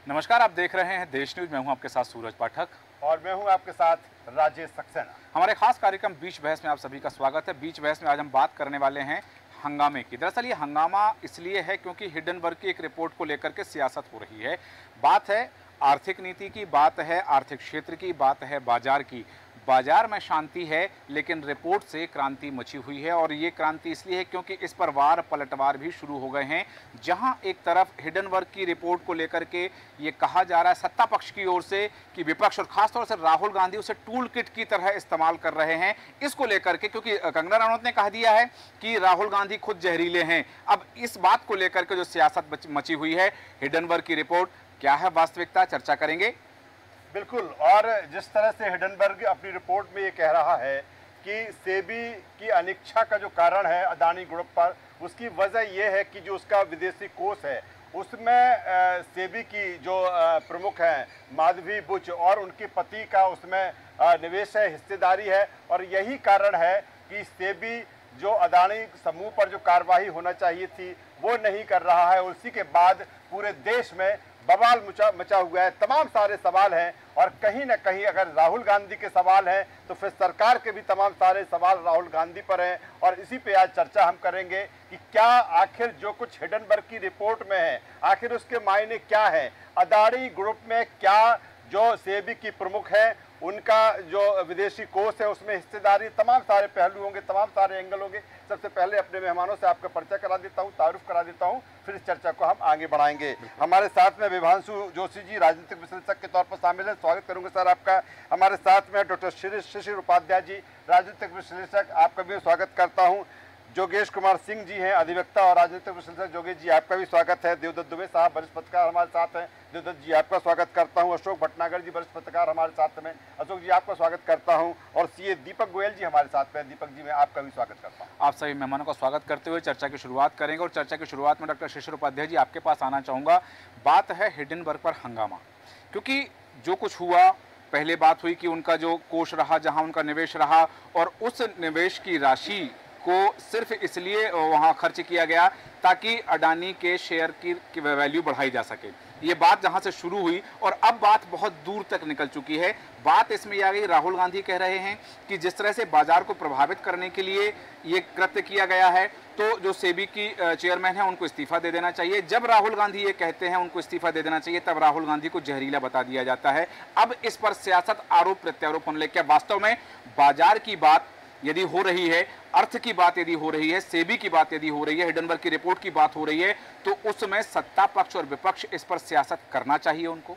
नमस्कार, आप देख रहे हैं देश न्यूज। मैं हूं आपके साथ सूरज पाठक और मैं हूं आपके साथ राजेश सक्सेना। हमारे खास कार्यक्रम बीच बहस में आप सभी का स्वागत है। बीच बहस में आज हम बात करने वाले हैं हंगामे की। दरअसल ये हंगामा इसलिए है क्योंकि हिंडनबर्ग की एक रिपोर्ट को लेकर के सियासत हो रही है। बात है आर्थिक नीति की, बात है आर्थिक क्षेत्र की, बात है बाजार की। बाजार में शांति है, लेकिन रिपोर्ट से क्रांति मची हुई है और ये क्रांति इसलिए है क्योंकि इस पर वार पलटवार भी शुरू हो गए हैं। जहां एक तरफ हिंडनबर्ग की रिपोर्ट को लेकर के ये कहा जा रहा है सत्ता पक्ष की ओर से कि विपक्ष और खासतौर से राहुल गांधी उसे टूल किट की तरह इस्तेमाल कर रहे हैं इसको लेकर के, क्योंकि कंगना रनौत ने कह दिया है कि राहुल गांधी खुद जहरीले हैं। अब इस बात को लेकर के जो सियासत मची हुई है, हिंडनबर्ग की रिपोर्ट क्या है वास्तविकता, चर्चा करेंगे। बिल्कुल, और जिस तरह से हिंडनबर्ग अपनी रिपोर्ट में ये कह रहा है कि सेबी की अनिच्छा का जो कारण है अदानी ग्रुप पर, उसकी वजह यह है कि जो उसका विदेशी कोष है उसमें सेबी की जो प्रमुख हैं माधवी बुच और उनके पति का उसमें निवेश है, हिस्सेदारी है। और यही कारण है कि सेबी जो अदानी समूह पर जो कार्रवाई होना चाहिए थी वो नहीं कर रहा है। उसी के बाद पूरे देश में बवाल मचा हुआ है। तमाम सारे सवाल हैं और कहीं ना कहीं अगर राहुल गांधी के सवाल हैं तो फिर सरकार के भी तमाम सारे सवाल राहुल गांधी पर हैं। और इसी पे आज चर्चा हम करेंगे कि क्या आखिर जो कुछ हिंडनबर्ग की रिपोर्ट में है आखिर उसके मायने क्या है। अदानी ग्रुप में क्या जो सेबी की प्रमुख है उनका जो विदेशी कोष है उसमें हिस्सेदारी, तमाम सारे पहलू होंगे, तमाम सारे एंगल होंगे। सबसे पहले अपने मेहमानों से आपका परिचय करा देता हूं, तारुफ करा देता हूं, फिर इस चर्चा को हम आगे बढ़ाएंगे। हमारे साथ में विभांशु जोशी जी राजनीतिक विश्लेषक के तौर पर शामिल है, स्वागत करूंगा सर आपका। हमारे साथ में डॉक्टर शिशिर उपाध्याय जी राजनीतिक विश्लेषक, आपका भी स्वागत करता हूँ। जोगेश कुमार सिंह जी हैं अधिवक्ता और राजनीतिक विश्लेषक, जोगेश जी आपका भी स्वागत है। देवदत्त दुबे साहब वरिष्ठ पत्रकार हमारे साथ हैं, देवदत्त जी आपका स्वागत करता हूं। अशोक भटनागर जी वरिष्ठ पत्रकार हमारे साथ में, अशोक जी आपका स्वागत करता हूं। और सीए दीपक गोयल जी हमारे साथ में, दीपक जी मैं आपका भी स्वागत करता हूं। आप सभी मेहमानों का स्वागत करते हुए चर्चा की शुरुआत करेंगे और चर्चा की शुरुआत में डॉक्टर शिशिर उपाध्याय जी आपके पास आना चाहूँगा। बात है हिंडनबर्ग पर हंगामा, क्योंकि जो कुछ हुआ, पहले बात हुई कि उनका जो कोष रहा, जहाँ उनका निवेश रहा और उस निवेश की राशि को सिर्फ इसलिए वहाँ खर्च किया गया ताकि अडानी के शेयर की वैल्यू बढ़ाई जा सके। ये बात जहाँ से शुरू हुई और अब बात बहुत दूर तक निकल चुकी है। बात इसमें आ गई, राहुल गांधी कह रहे हैं कि जिस तरह से बाजार को प्रभावित करने के लिए ये कृत्य किया गया है तो जो सेबी की चेयरमैन है उनको इस्तीफा दे देना चाहिए। जब राहुल गांधी ये कहते हैं उनको इस्तीफा दे देना चाहिए, तब राहुल गांधी को जहरीला बता दिया जाता है। अब इस पर सियासत, आरोप प्रत्यारोप होने लगे। क्या वास्तव में बाजार की बात यदि हो रही है, अर्थ की बात यदि हो रही है, सेबी की बात यदि हो रही है, हिंडनबर्ग की रिपोर्ट की बात हो रही है, तो उसमें सत्ता पक्ष और विपक्ष इस पर सियासत करना चाहिए उनको?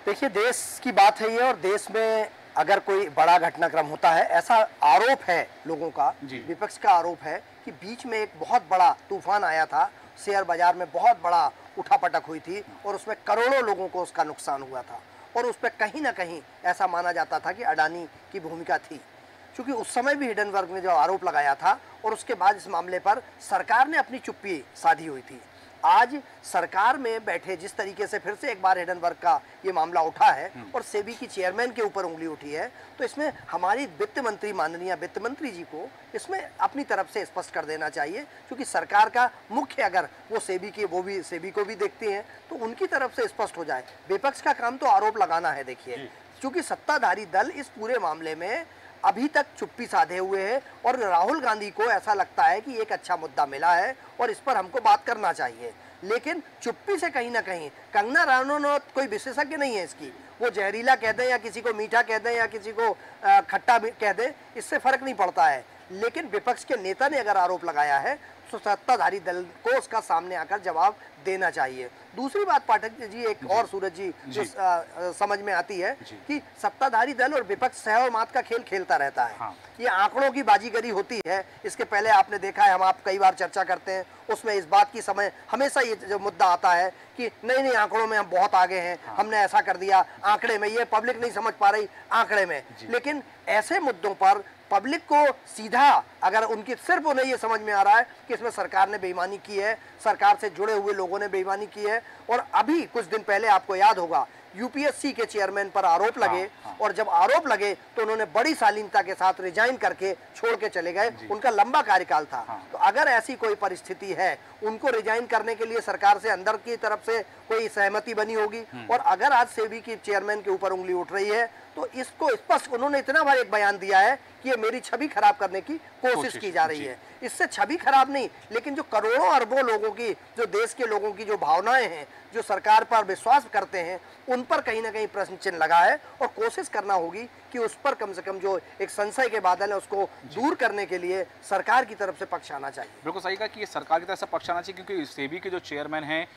देखिए, देश की बात है ये, और देश में अगर कोई बड़ा घटनाक्रम होता है, ऐसा आरोप है लोगों का, विपक्ष का आरोप है कि बीच में एक बहुत बड़ा तूफान आया था, शेयर बाजार में बहुत बड़ा उठापटक हुई थी और उसमें करोड़ों लोगों को उसका नुकसान हुआ था। और उस पर कहीं ना कहीं ऐसा माना जाता था कि अडानी की भूमिका थी, क्योंकि उस समय भी हिंडनबर्ग ने जो आरोप लगाया था और उसके बाद इस मामले पर सरकार ने अपनी चुप्पी साधी हुई थी। आज सरकार में बैठे जिस तरीके से फिर से एक बार हिंडनबर्ग का ये मामला उठा है और सेबी की चेयरमैन के ऊपर उंगली उठी है, तो इसमें हमारी वित्त मंत्री, माननीय वित्त मंत्री जी को इसमें अपनी तरफ से स्पष्ट कर देना चाहिए, क्योंकि सरकार का मुख्य अगर वो सेबी की, वो भी सेबी को भी देखते हैं, तो उनकी तरफ से स्पष्ट हो जाए। विपक्ष का काम तो आरोप लगाना है। देखिए, क्योंकि सत्ताधारी दल इस पूरे मामले में अभी तक चुप्पी साधे हुए है और राहुल गांधी को ऐसा लगता है कि एक अच्छा मुद्दा मिला है और इस पर हमको बात करना चाहिए, लेकिन चुप्पी से कहीं ना कहीं कंगना रनौत कोई विशेषज्ञ नहीं है इसकी। वो जहरीला कह दें या किसी को मीठा कह दें या किसी को खट्टा कह दें, इससे फर्क नहीं पड़ता है। लेकिन विपक्ष के नेता ने अगर आरोप लगाया है तो सत्ताधारी दल को उसका सामने आकर जवाब देना चाहिए। दूसरी बात पाठक जी, एक और सूरज जी, जो समझ में आती है कि सत्ताधारी दल और विपक्ष सह और मात का खेल खेलता रहता है। ये आंकड़ों की बाजीगरी होती है। इसके पहले आपने देखा है, हम आप कई बार चर्चा करते हैं, उसमें इस बात की समय हमेशा ये जो मुद्दा आता है कि नहीं नहीं, आंकड़ों में हम बहुत आगे हैं, हमने ऐसा कर दिया, आंकड़े में ये पब्लिक नहीं समझ पा रही, आंकड़े में। लेकिन ऐसे मुद्दों पर पब्लिक को सीधा, अगर उनकी सिर्फ उन्हें ये समझ में आ रहा है कि इसमें सरकार ने बेईमानी की है, सरकार से जुड़े हुए लोगों ने बेईमानी की है। और अभी कुछ दिन पहले आपको याद होगा यूपीएससी के चेयरमैन पर आरोप लगे, और जब आरोप लगे तो उन्होंने बड़ी शालीनता के साथ रिजाइन करके छोड़ के चले गए। उनका लंबा कार्यकाल था। तो अगर ऐसी कोई परिस्थिति है, उनको रिजाइन करने के लिए सरकार से अंदर की तरफ से कोई सहमति बनी होगी, और अगर आज सेबी की चेयरमैन के ऊपर उंगली उठ रही है तो इसको स्पष्ट उन्होंने इतना बार एक बयान दिया है कि ये मेरी छवि खराब करने की कोशिश की जा रही है। इससे छवि खराब नहीं, लेकिन जो करोड़ों अरबों लोगों की, जो देश के लोगों की जो भावनाएं हैं, जो सरकार पर विश्वास करते हैं, उन पर कहीं ना कहीं प्रश्न चिन्ह लगा है, और कोशिश करना होगी कि उस पर कम से कम जो एक संशय के बादल है उसको दूर करने के लिए सरकार की तरफ से पक्ष आना चाहिए। बिल्कुल सही कहा कि ये सरकार की तरफ से पक्ष आना चाहिए, क्योंकि सेबी के जो चेयरमैन हैं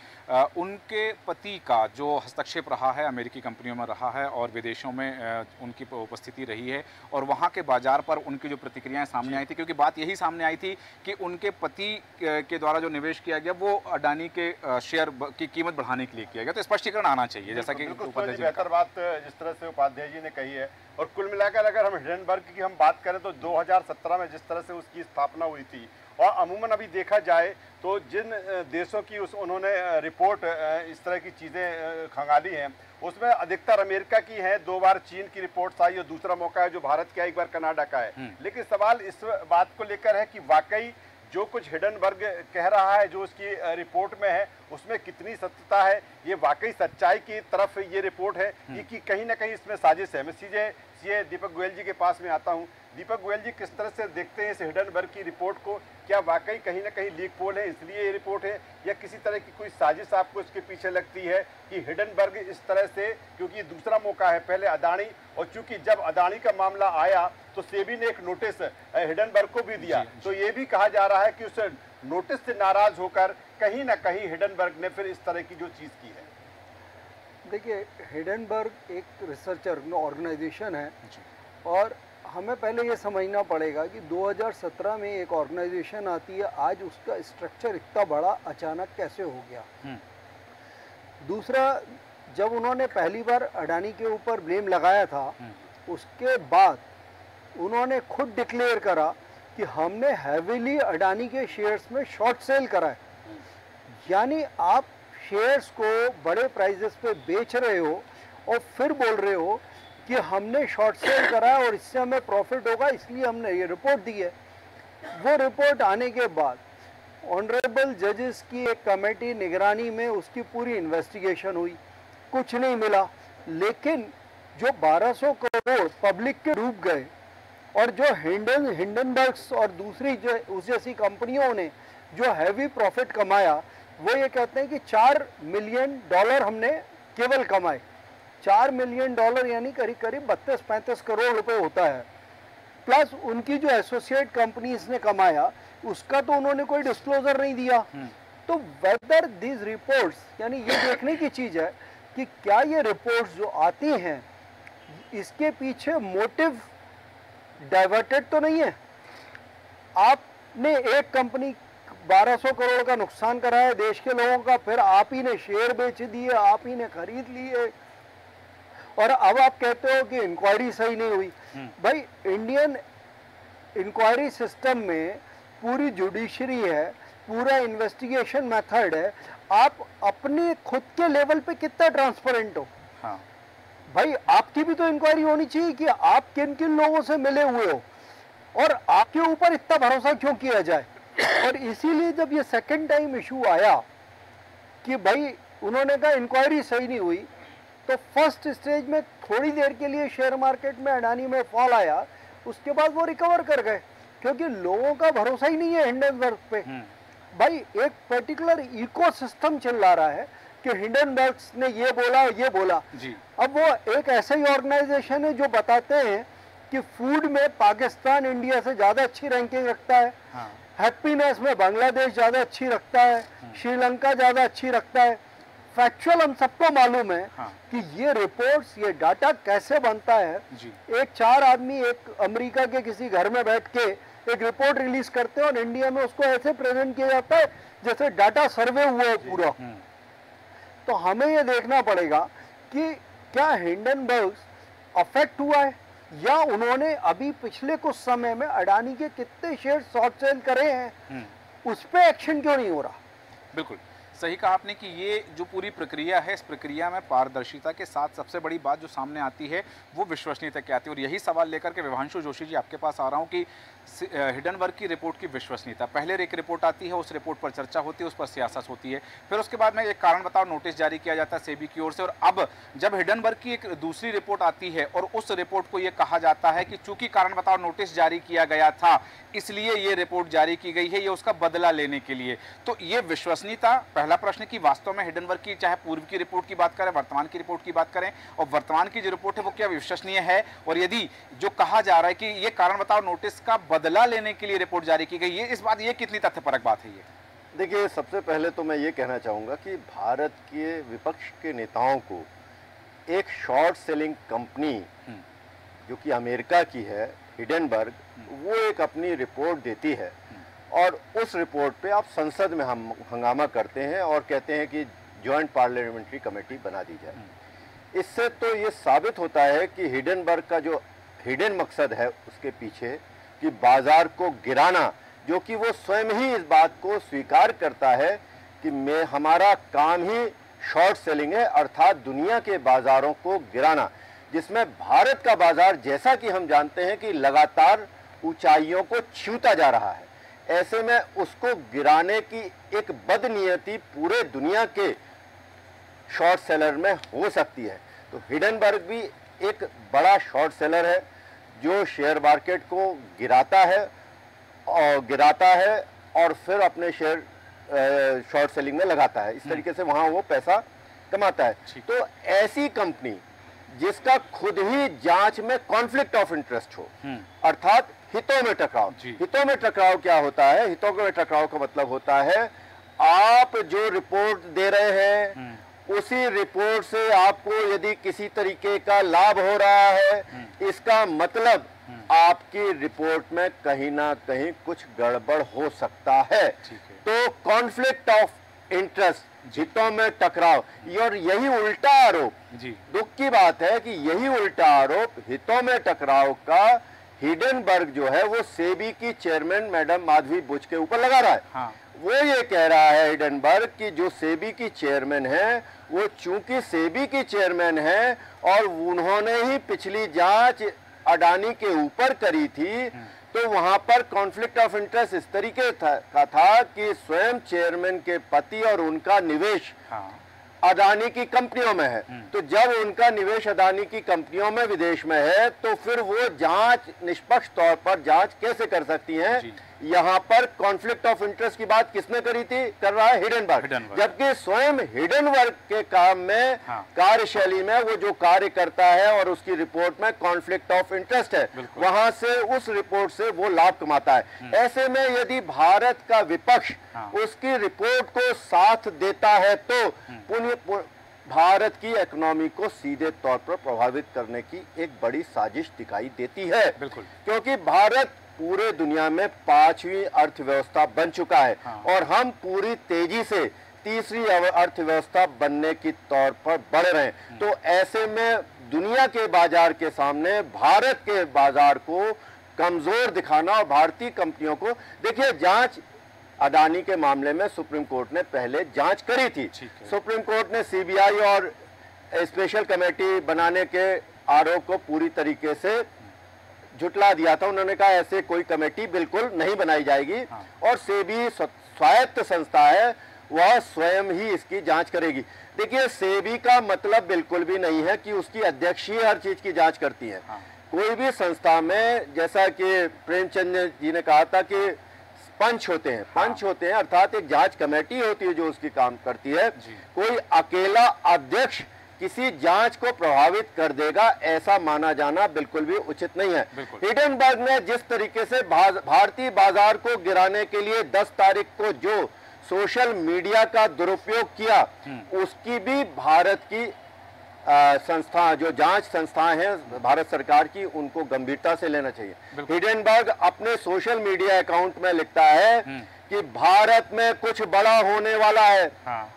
उनके पति का जो हस्तक्षेप रहा है अमेरिकी कंपनियों में रहा है, और विदेशों में उनकी उपस्थिति रही है, और वहाँ के बाजार पर उनकी जो प्रतिक्रियाएं सामने आई थी, क्योंकि बात यही सामने आई थी कि उनके पति के द्वारा जो निवेश किया गया वो अडानी के शेयर की कीमत बढ़ाने के लिए किया गया। तो स्पष्टीकरण आना चाहिए, जैसा कि उपाध्याय जी बेहतर बात जिस तरह से उपाध्याय जी ने कही है। और कुल मिलाकर अगर हम हिंडनबर्ग की हम बात करें तो 2017 में जिस तरह से उसकी स्थापना हुई थी, और अमूमन अभी देखा जाए तो जिन देशों की उन्होंने रिपोर्ट इस तरह की चीज़ें खंगाली हैं, उसमें अधिकतर अमेरिका की है, 2 बार चीन की रिपोर्ट्स आई, और दूसरा मौका है जो भारत का, 1 बार कनाडा का है। लेकिन सवाल इस बात को लेकर है कि वाकई जो कुछ हिंडनबर्ग कह रहा है, जो उसकी रिपोर्ट में है, उसमें कितनी सत्यता है, ये वाकई सच्चाई की तरफ ये रिपोर्ट है कि कहीं ना कहीं इसमें साजिश है। मैं सीधे दीपक गोयल जी के पास में आता हूँ। दीपक गोयल जी, किस तरह से देखते हैं इस हिंडनबर्ग की रिपोर्ट को? क्या वाकई कहीं ना कहीं लीक पोल है इसलिए ये रिपोर्ट है, या किसी तरह की कोई साजिश आपको इसके पीछे लगती है कि हिंडनबर्ग इस तरह से, क्योंकि दूसरा मौका है, पहले अदानी, और चूंकि जब अदानी का मामला आया तो सेबी ने एक नोटिस हिंडनबर्ग को भी दिया, तो ये भी कहा जा रहा है कि उस नोटिस से नाराज होकर कहीं ना कहीं हिंडनबर्ग ने फिर इस तरह की जो चीज़ की है। देखिए, हिंडनबर्ग एक रिसर्चर ऑर्गेनाइजेशन है, और हमें पहले ये समझना पड़ेगा कि 2017 में एक ऑर्गेनाइजेशन आती है, आज उसका स्ट्रक्चर इतना बड़ा अचानक कैसे हो गया। दूसरा, जब उन्होंने पहली बार अडानी के ऊपर ब्लेम लगाया था, उसके बाद उन्होंने खुद डिक्लेयर करा कि हमने हैवीली अडानी के शेयर्स में शॉर्ट सेल करा है। यानी आप शेयर्स को बड़े प्राइजेस पे बेच रहे हो और फिर बोल रहे हो कि हमने शॉर्ट सेल करा है और इससे हमें प्रॉफिट होगा, इसलिए हमने ये रिपोर्ट दी है। वो रिपोर्ट आने के बाद ऑनरेबल जजेस की एक कमेटी निगरानी में उसकी पूरी इन्वेस्टिगेशन हुई, कुछ नहीं मिला। लेकिन जो 1200 करोड़ पब्लिक के डूब गए, और जो हिंडनबर्ग्स और दूसरी जो उस जैसी कंपनियों ने जो हैवी प्रॉफिट कमाया, वो ये कहते हैं कि $4 मिलियन हमने केवल कमाए। $4 मिलियन यानी करीब करीब 32-35 करोड़ रुपए होता है। प्लस उनकी जो एसोसिएट कंपनीज ने कमाया, उसका तो उन्होंने कोई डिस्क्लोजर नहीं दिया। तो वेदर दिस रिपोर्ट्स, यानी ये देखने की चीज़ है कि क्या ये रिपोर्ट्स जो आती हैं, इसके पीछे मोटिव डाइवर्टेड तो नहीं है। आपने एक कंपनी 1200 करोड़ का नुकसान कराया देश के लोगों का, फिर आप ही ने शेयर बेच दिए, आप ही ने खरीद लिए, और अब आप कहते हो कि इंक्वायरी सही नहीं हुई। भाई, इंडियन इंक्वायरी सिस्टम में पूरी जुडिशरी है, पूरा इन्वेस्टिगेशन मेथड है, आप अपने खुद के लेवल पे कितना ट्रांसपेरेंट हो। हाँ। भाई, आपकी भी तो इंक्वायरी होनी चाहिए कि आप किन किन लोगों से मिले हुए हो, और आपके ऊपर इतना भरोसा क्यों किया जाए। और इसीलिए जब ये सेकंड टाइम इशू आया कि भाई उन्होंने कहा इंक्वायरी सही नहीं हुई, तो फर्स्ट स्टेज में थोड़ी देर के लिए शेयर मार्केट में अडानी में फॉल आया, उसके बाद वो रिकवर कर गए, क्योंकि लोगों का भरोसा ही नहीं है हिंडनबर्ग पे। भाई, एक पर्टिकुलर इकोसिस्टम चल रहा है कि हिंडनबर्ग्स ने ये बोला जी। अब वो एक ऐसा ही ऑर्गेनाइजेशन है जो बताते हैं कि फूड में पाकिस्तान इंडिया से ज्यादा अच्छी रैंकिंग रखता है। हाँ। हैप्पीनेस में बांग्लादेश ज्यादा अच्छी रखता है। श्रीलंका ज्यादा अच्छी रखता है। फैक्चुअल हम सबको मालूम है। हाँ। कि ये रिपोर्ट्स, ये डाटा कैसे बनता है जी। एक 4 आदमी एक अमेरिका के किसी घर में बैठ के एक रिपोर्ट रिलीज करते हैं, और इंडिया में उसको ऐसे प्रेजेंट किया जाता है जैसे डाटा सर्वे हुआ है पूरा। तो हमें ये देखना पड़ेगा कि क्या हिंडनबर्ग्स अफेक्ट हुआ है, या उन्होंने अभी पिछले कुछ समय में अडानी के कितने शेयर शॉर्ट सेल करे हैं, उस पर एक्शन क्यों नहीं हो रहा। बिल्कुल सही कहा आपने कि ये जो पूरी प्रक्रिया है, इस प्रक्रिया में पारदर्शिता के साथ सबसे बड़ी बात जो सामने आती है वो विश्वसनीयता की आती है। और यही सवाल लेकर के विभांशु जोशी जी आपके पास आ रहा हूँ कि हिडनबर्ग की रिपोर्ट की विश्वसनीयता, पहले एक रिपोर्ट आती है, उस रिपोर्ट पर चर्चा होती है, उस पर सियासत होती है, फिर उसके बाद में एक कारण बताओ नोटिस जारी किया जाता है सेबी की ओर से, और अब जब हिडनबर्ग की एक दूसरी रिपोर्ट आती है और उस रिपोर्ट को ये कहा जाता है कि चूंकि कारण बताओ नोटिस जारी किया गया था इसलिए ये रिपोर्ट जारी की गई है, ये उसका बदला लेने के लिए। तो ये विश्वसनीयता, पहला प्रश्न कि वास्तव में हिडनबर्ग की चाहे पूर्व की रिपोर्ट की बात करें, वर्तमान की रिपोर्ट की बात करें, और वर्तमान की जो रिपोर्ट है वो क्या विश्वसनीय है, और यदि जो कहा जा रहा है कि ये कारण बताओ नोटिस का बदला लेने के लिए रिपोर्ट जारी की गई है, इस बात ये कितनी तथ्यपरक बात है? ये देखिए, सबसे पहले तो मैं ये कहना चाहूँगा कि भारत के विपक्ष के नेताओं को एक शॉर्ट सेलिंग कंपनी जो कि अमेरिका की है, हिडनबर्ग, वो एक अपनी रिपोर्ट देती है और उस रिपोर्ट पे आप संसद में हम हंगामा करते हैं और कहते हैं कि जॉइंट पार्लियामेंट्री कमेटी बना दी जाए। इससे तो ये साबित होता है कि हिडनबर्ग का जो हिडन मकसद है उसके पीछे कि बाजार को गिराना, जो कि वो स्वयं ही इस बात को स्वीकार करता है कि हमारा काम ही शॉर्ट सेलिंग है, अर्थात दुनिया के बाजारों को गिराना, जिसमें भारत का बाजार जैसा कि हम जानते हैं कि लगातार ऊंचाइयों को छूता जा रहा है। ऐसे में उसको गिराने की एक बदनीयती पूरे दुनिया के शॉर्ट सेलर में हो सकती है। तो हिडनबर्ग भी एक बड़ा शॉर्ट सेलर है जो शेयर मार्केट को गिराता है और फिर अपने शेयर शॉर्ट सेलिंग में लगाता है। इस तरीके से वहां वो पैसा कमाता है। तो ऐसी कंपनी जिसका खुद ही जांच में कॉन्फ्लिक्ट ऑफ इंटरेस्ट हो, अर्थात हितों में टकराव। हितों में टकराव क्या होता है? हितों में टकराव का मतलब होता है आप जो रिपोर्ट दे रहे हैं उसी रिपोर्ट से आपको यदि किसी तरीके का लाभ हो रहा है, इसका मतलब आपकी रिपोर्ट में कहीं ना कहीं कुछ गड़बड़ हो सकता है। तो कॉन्फ्लिक्ट ऑफ इंटरेस्ट, हितों में टकराव, और यही उल्टा आरोप, दुख की बात है कि यही उल्टा आरोप हितों में टकराव का हिडनबर्ग जो है वो सेबी की चेयरमैन मैडम माधवी बुच के ऊपर लगा रहा है। हाँ। वो ये कह रहा है हिडनबर्ग कि जो सेबी की चेयरमैन है वो चूंकि सेबी की चेयरमैन है और उन्होंने ही पिछली जांच अडानी के ऊपर करी थी, तो वहां पर कॉन्फ्लिक्ट ऑफ इंटरेस्ट इस तरीके का था कि स्वयं चेयरमैन के पति और उनका निवेश अडानी की कंपनियों में है। तो जब उनका निवेश अडानी की कंपनियों में विदेश में है तो फिर वो जांच निष्पक्ष तौर पर जांच कैसे कर सकती हैं? यहाँ पर कॉन्फ्लिक्ट ऑफ इंटरेस्ट की बात किसने करी थी? कर रहा है हिडनबर्ग, जबकि स्वयं हिडनबर्ग के काम में कार्यशैली में वो जो कार्य करता है और उसकी रिपोर्ट में कॉन्फ्लिक्ट ऑफ इंटरेस्ट है, वहां से उस रिपोर्ट से वो लाभ कमाता है। ऐसे में यदि भारत का विपक्ष उसकी रिपोर्ट को साथ देता है तो भारत की इकोनॉमी को सीधे तौर पर प्रभावित करने की एक बड़ी साजिश दिखाई देती है। क्योंकि भारत पूरे दुनिया में 5वीं अर्थव्यवस्था बन चुका है और हम पूरी तेजी से तीसरी अर्थव्यवस्था बनने की तौर पर बढ़ रहे हैं। तो ऐसे में दुनिया के बाजार के सामने भारत के बाजार को कमजोर दिखाना और भारतीय कंपनियों को, देखिए, जांच अडानी के मामले में सुप्रीम कोर्ट ने पहले जांच करी थी। सुप्रीम कोर्ट ने सीबीआई और स्पेशल कमेटी बनाने के आरोप को पूरी तरीके से झुटला दिया था। उन्होंने कहा ऐसे कोई कमेटी बिल्कुल नहीं बनाई जाएगी और सेबी स्वायत्त संस्था है, वह स्वयं ही इसकी जांच करेगी। देखिए, सेबी का मतलब बिल्कुल भी नहीं है कि उसकी अध्यक्ष ही हर चीज की जांच करती है। कोई भी संस्था में, जैसा कि प्रेमचंद जी ने कहा था कि पंच होते हैं, पंच होते हैं, अर्थात एक जांच कमेटी होती है जो उसकी काम करती है। कोई अकेला अध्यक्ष किसी जांच को प्रभावित कर देगा ऐसा माना जाना बिल्कुल भी उचित नहीं है। हिडनबर्ग ने जिस तरीके से भारतीय बाजार को गिराने के लिए 10 तारीख को जो सोशल मीडिया का दुरुपयोग किया, उसकी भी भारत की संस्था, जो जांच संस्थाएं हैं भारत सरकार की, उनको गंभीरता से लेना चाहिए। हिडनबर्ग अपने सोशल मीडिया अकाउंट में लिखता है कि भारत में कुछ बड़ा होने वाला है।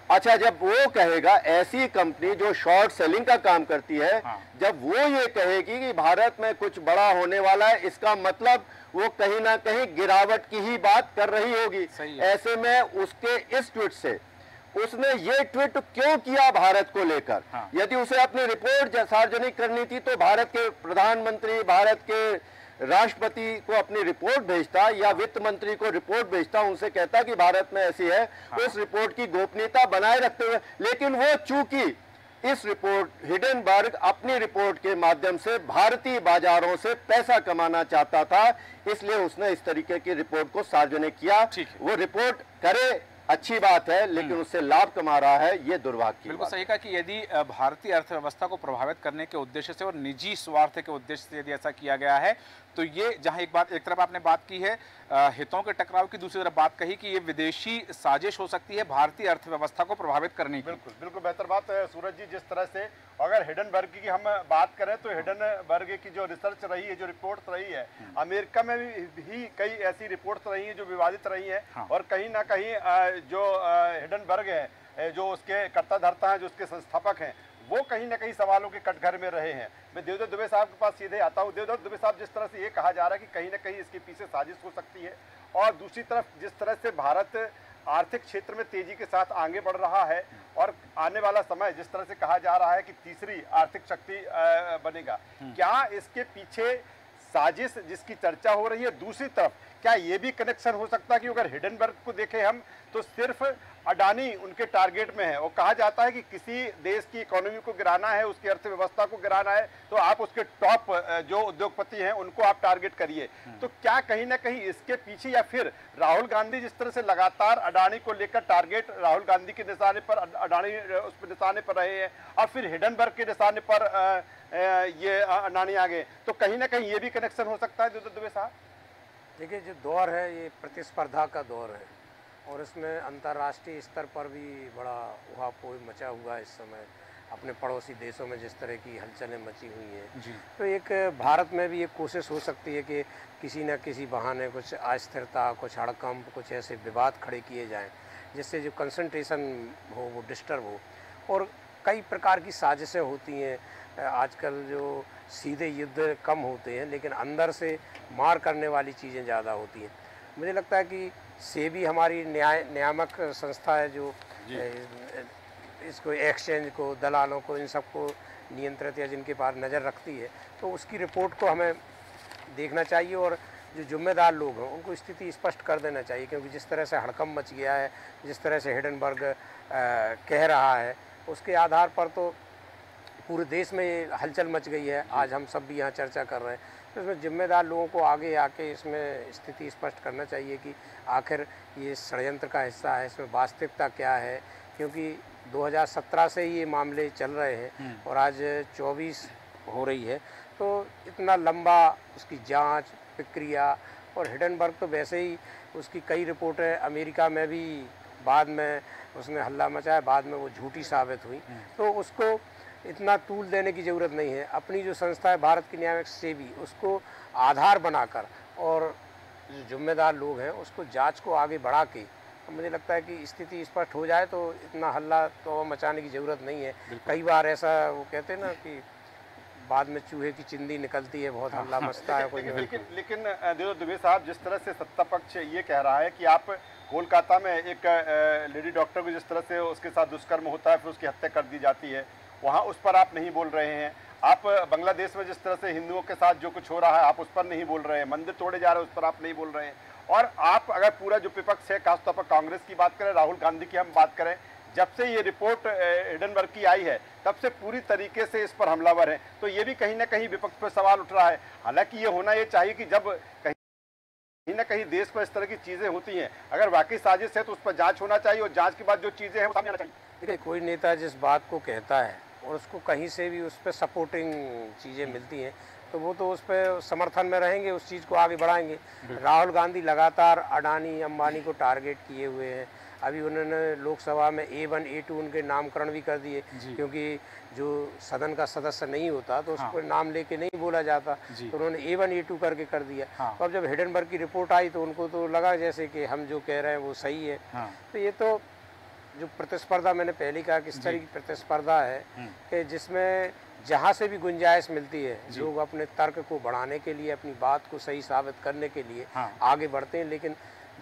अच्छा, जब वो कहेगा, ऐसी कंपनी जो शॉर्ट सेलिंग का काम करती है, जब वो ये कहेगी कि भारत में कुछ बड़ा होने वाला है, इसका मतलब वो कहीं ना कहीं गिरावट की ही बात कर रही होगी। ऐसे में उसके इस ट्वीट से उसने ये ट्वीट क्यों किया भारत को लेकर। हाँ। यदि उसे अपनी रिपोर्ट सार्वजनिक करनी थी तो भारत के प्रधानमंत्री, भारत के राष्ट्रपति को अपनी रिपोर्ट भेजता या वित्त मंत्री को रिपोर्ट भेजता, उनसे कहता कि भारत में ऐसी है, उस रिपोर्ट की गोपनीयता बनाए रखते हुए। लेकिन वो चूंकि इस रिपोर्ट, हिडेनबर्ग अपनी रिपोर्ट के माध्यम से भारतीय बाजारों से पैसा कमाना चाहता था, इसलिए उसने इस तरीके की रिपोर्ट को सार्वजनिक किया। वो रिपोर्ट करे, अच्छी बात है, लेकिन उससे लाभ कमा रहा है, ये दुर्भाग्य की बिल्कुल बात सही कहा कि यदि भारतीय अर्थव्यवस्था को प्रभावित करने के उद्देश्य से और निजी स्वार्थ के उद्देश्य से यदि ऐसा किया गया है, तो ये जहां एक तरफ आपने बात की है हितों के टकराव की, दूसरी तरफ बात कही कि ये विदेशी साजिश हो सकती है भारतीय अर्थव्यवस्था को प्रभावित करने की। बिल्कुल बिल्कुल बेहतर बात है सूरज जी। जिस तरह से अगर हिडेनबर्ग की हम बात करें तो हिडेनबर्ग की जो रिसर्च रही है, जो रिपोर्ट रही है, अमेरिका में भी कई ऐसी रिपोर्ट रही हैं जो विवादित रही हैं। हाँ। और कहीं ना कहीं जो हिडेनबर्ग है, जो उसके कर्ता धर्ता हैं, जो उसके संस्थापक हैं, वो कहीं ना कहीं सवालों के कटघरे में रहे हैं। मैं देवदत्त दुबे साहब के पास सीधे आता हूँ। देवदत्त दुबे साहब, जिस तरह से ये कहा जा रहा है कि कहीं ना कहीं इसके पीछे साजिश हो सकती है, और दूसरी तरफ जिस तरह से भारत आर्थिक क्षेत्र में तेजी के साथ आगे बढ़ रहा है और आने वाला समय जिस तरह से कहा जा रहा है कि तीसरी आर्थिक शक्ति बनेगा, क्या इसके पीछे साजिश जिसकी चर्चा हो रही है, दूसरी तरफ क्या ये भी कनेक्शन हो सकता है कि अगर हिडेनबर्ग को देखें हम तो सिर्फ अडानी उनके टारगेट में है, और कहा जाता है कि किसी देश की इकोनॉमी को गिराना है, उसकी अर्थव्यवस्था को गिराना है, तो आप उसके टॉप जो उद्योगपति हैं उनको आप टारगेट करिए। तो क्या कहीं ना कहीं इसके पीछे, या फिर राहुल गांधी जिस तरह से लगातार अडानी को लेकर टारगेट राहुल गांधी के निशाने पर, अडानी उस पर निशाने पर रहे हैं, और फिर हिडेनबर्ग के निशाने पर ये अडानी आ गए, तो कहीं ना कहीं ये भी कनेक्शन हो सकता है देवदत्त दुबे साहब? देखिए, जो दौर है ये प्रतिस्पर्धा का दौर है, और इसमें अंतर्राष्ट्रीय स्तर पर भी बड़ा उहापोह मचा हुआ है इस समय। अपने पड़ोसी देशों में जिस तरह की हलचलें मची हुई हैं, तो एक भारत में भी एक कोशिश हो सकती है कि किसी न किसी बहाने कुछ अस्थिरता, कुछ हड़कंप, कुछ ऐसे विवाद खड़े किए जाएं जिससे जो कंसंट्रेशन हो वो डिस्टर्ब हो। और कई प्रकार की साजिशें होती हैं आजकल, जो सीधे युद्ध कम होते हैं लेकिन अंदर से मार करने वाली चीज़ें ज़्यादा होती हैं। मुझे लगता है कि सेबी हमारी नियामक संस्था है जो इसको एक्सचेंज को, दलालों को, इन सबको नियंत्रित या जिनके पास नज़र रखती है, तो उसकी रिपोर्ट को हमें देखना चाहिए और जो जिम्मेदार लोग हैं उनको स्थिति स्पष्ट कर देना चाहिए। क्योंकि जिस तरह से हड़कंप मच गया है, जिस तरह से हिडेनबर्ग कह रहा है, उसके आधार पर तो पूरे देश में हलचल मच गई है। आज हम सब भी यहाँ चर्चा कर रहे हैं, तो इसमें जिम्मेदार लोगों को आगे आके इसमें स्थिति स्पष्ट करना चाहिए कि आखिर ये षड्यंत्र का हिस्सा है, इसमें वास्तविकता क्या है। क्योंकि 2017 से ये मामले चल रहे हैं और आज 24 हो रही है, तो इतना लंबा उसकी जांच प्रक्रिया। और हिडेनबर्ग तो वैसे ही उसकी कई रिपोर्टें अमेरिका में भी बाद में उसने हल्ला मचाया, बाद में वो झूठी साबित हुई, तो उसको इतना तूल देने की ज़रूरत नहीं है। अपनी जो संस्था है भारत की नियामक सेबी, उसको आधार बनाकर और जो जिम्मेदार लोग हैं उसको जांच को आगे बढ़ा के, मुझे लगता है कि स्थिति स्पष्ट हो जाए तो इतना हल्ला तो मचाने की ज़रूरत नहीं है। कई बार ऐसा वो कहते हैं ना कि बाद में चूहे की चिंदी निकलती है, बहुत हल्ला मचता है कोई। लेकिन देवदत्त दुबे साहब, जिस तरह से सत्ता पक्ष ये कह रहा है कि आप कोलकाता में एक लेडी डॉक्टर को जिस तरह से उसके साथ दुष्कर्म होता है, फिर उसकी हत्या कर दी जाती है, वहाँ उस पर आप नहीं बोल रहे हैं। आप बांग्लादेश में जिस तरह से हिंदुओं के साथ जो कुछ हो रहा है आप उस पर नहीं बोल रहे हैं, मंदिर तोड़े जा रहे हैं उस पर आप नहीं बोल रहे हैं। और आप अगर पूरा जो विपक्ष है, खासतौर पर कांग्रेस की बात करें, राहुल गांधी की हम बात करें, जब से ये रिपोर्ट हिडेनबर्ग की आई है तब से पूरी तरीके से इस पर हमलावर है, तो ये भी कहीं ना कहीं विपक्ष पर सवाल उठ रहा है। हालांकि ये होना ये चाहिए कि जब कहीं ना कहीं देश पर इस तरह की चीज़ें होती हैं, अगर वाकई साजिश है तो उस पर जांच होना चाहिए और जांच के बाद जो चीज़ें हैं वो सामने आना चाहिए। देखिए, कोई नेता जिस बात को कहता है और उसको कहीं से भी उस पर सपोर्टिंग चीज़ें मिलती हैं तो वो तो उस पर समर्थन में रहेंगे, उस चीज़ को आगे बढ़ाएंगे। राहुल गांधी लगातार अडानी अंबानी को टारगेट किए हुए हैं। अभी उन्होंने लोकसभा में A1 A2 उनके नामकरण भी कर दिए, क्योंकि जो सदन का सदस्य नहीं होता तो उसको नाम लेके नहीं बोला जाता, तो उन्होंने A1 A2 करके कर दिया। तो अब जब हिडेनबर्ग की रिपोर्ट आई तो उनको तो लगा जैसे कि हम जो कह रहे हैं वो सही है। तो ये तो जो प्रतिस्पर्धा, मैंने पहले कहा किस तरह की प्रतिस्पर्धा है कि जिसमें जहाँ से भी गुंजाइश मिलती है लोग अपने तर्क को बढ़ाने के लिए, अपनी बात को सही साबित करने के लिए आगे बढ़ते हैं। लेकिन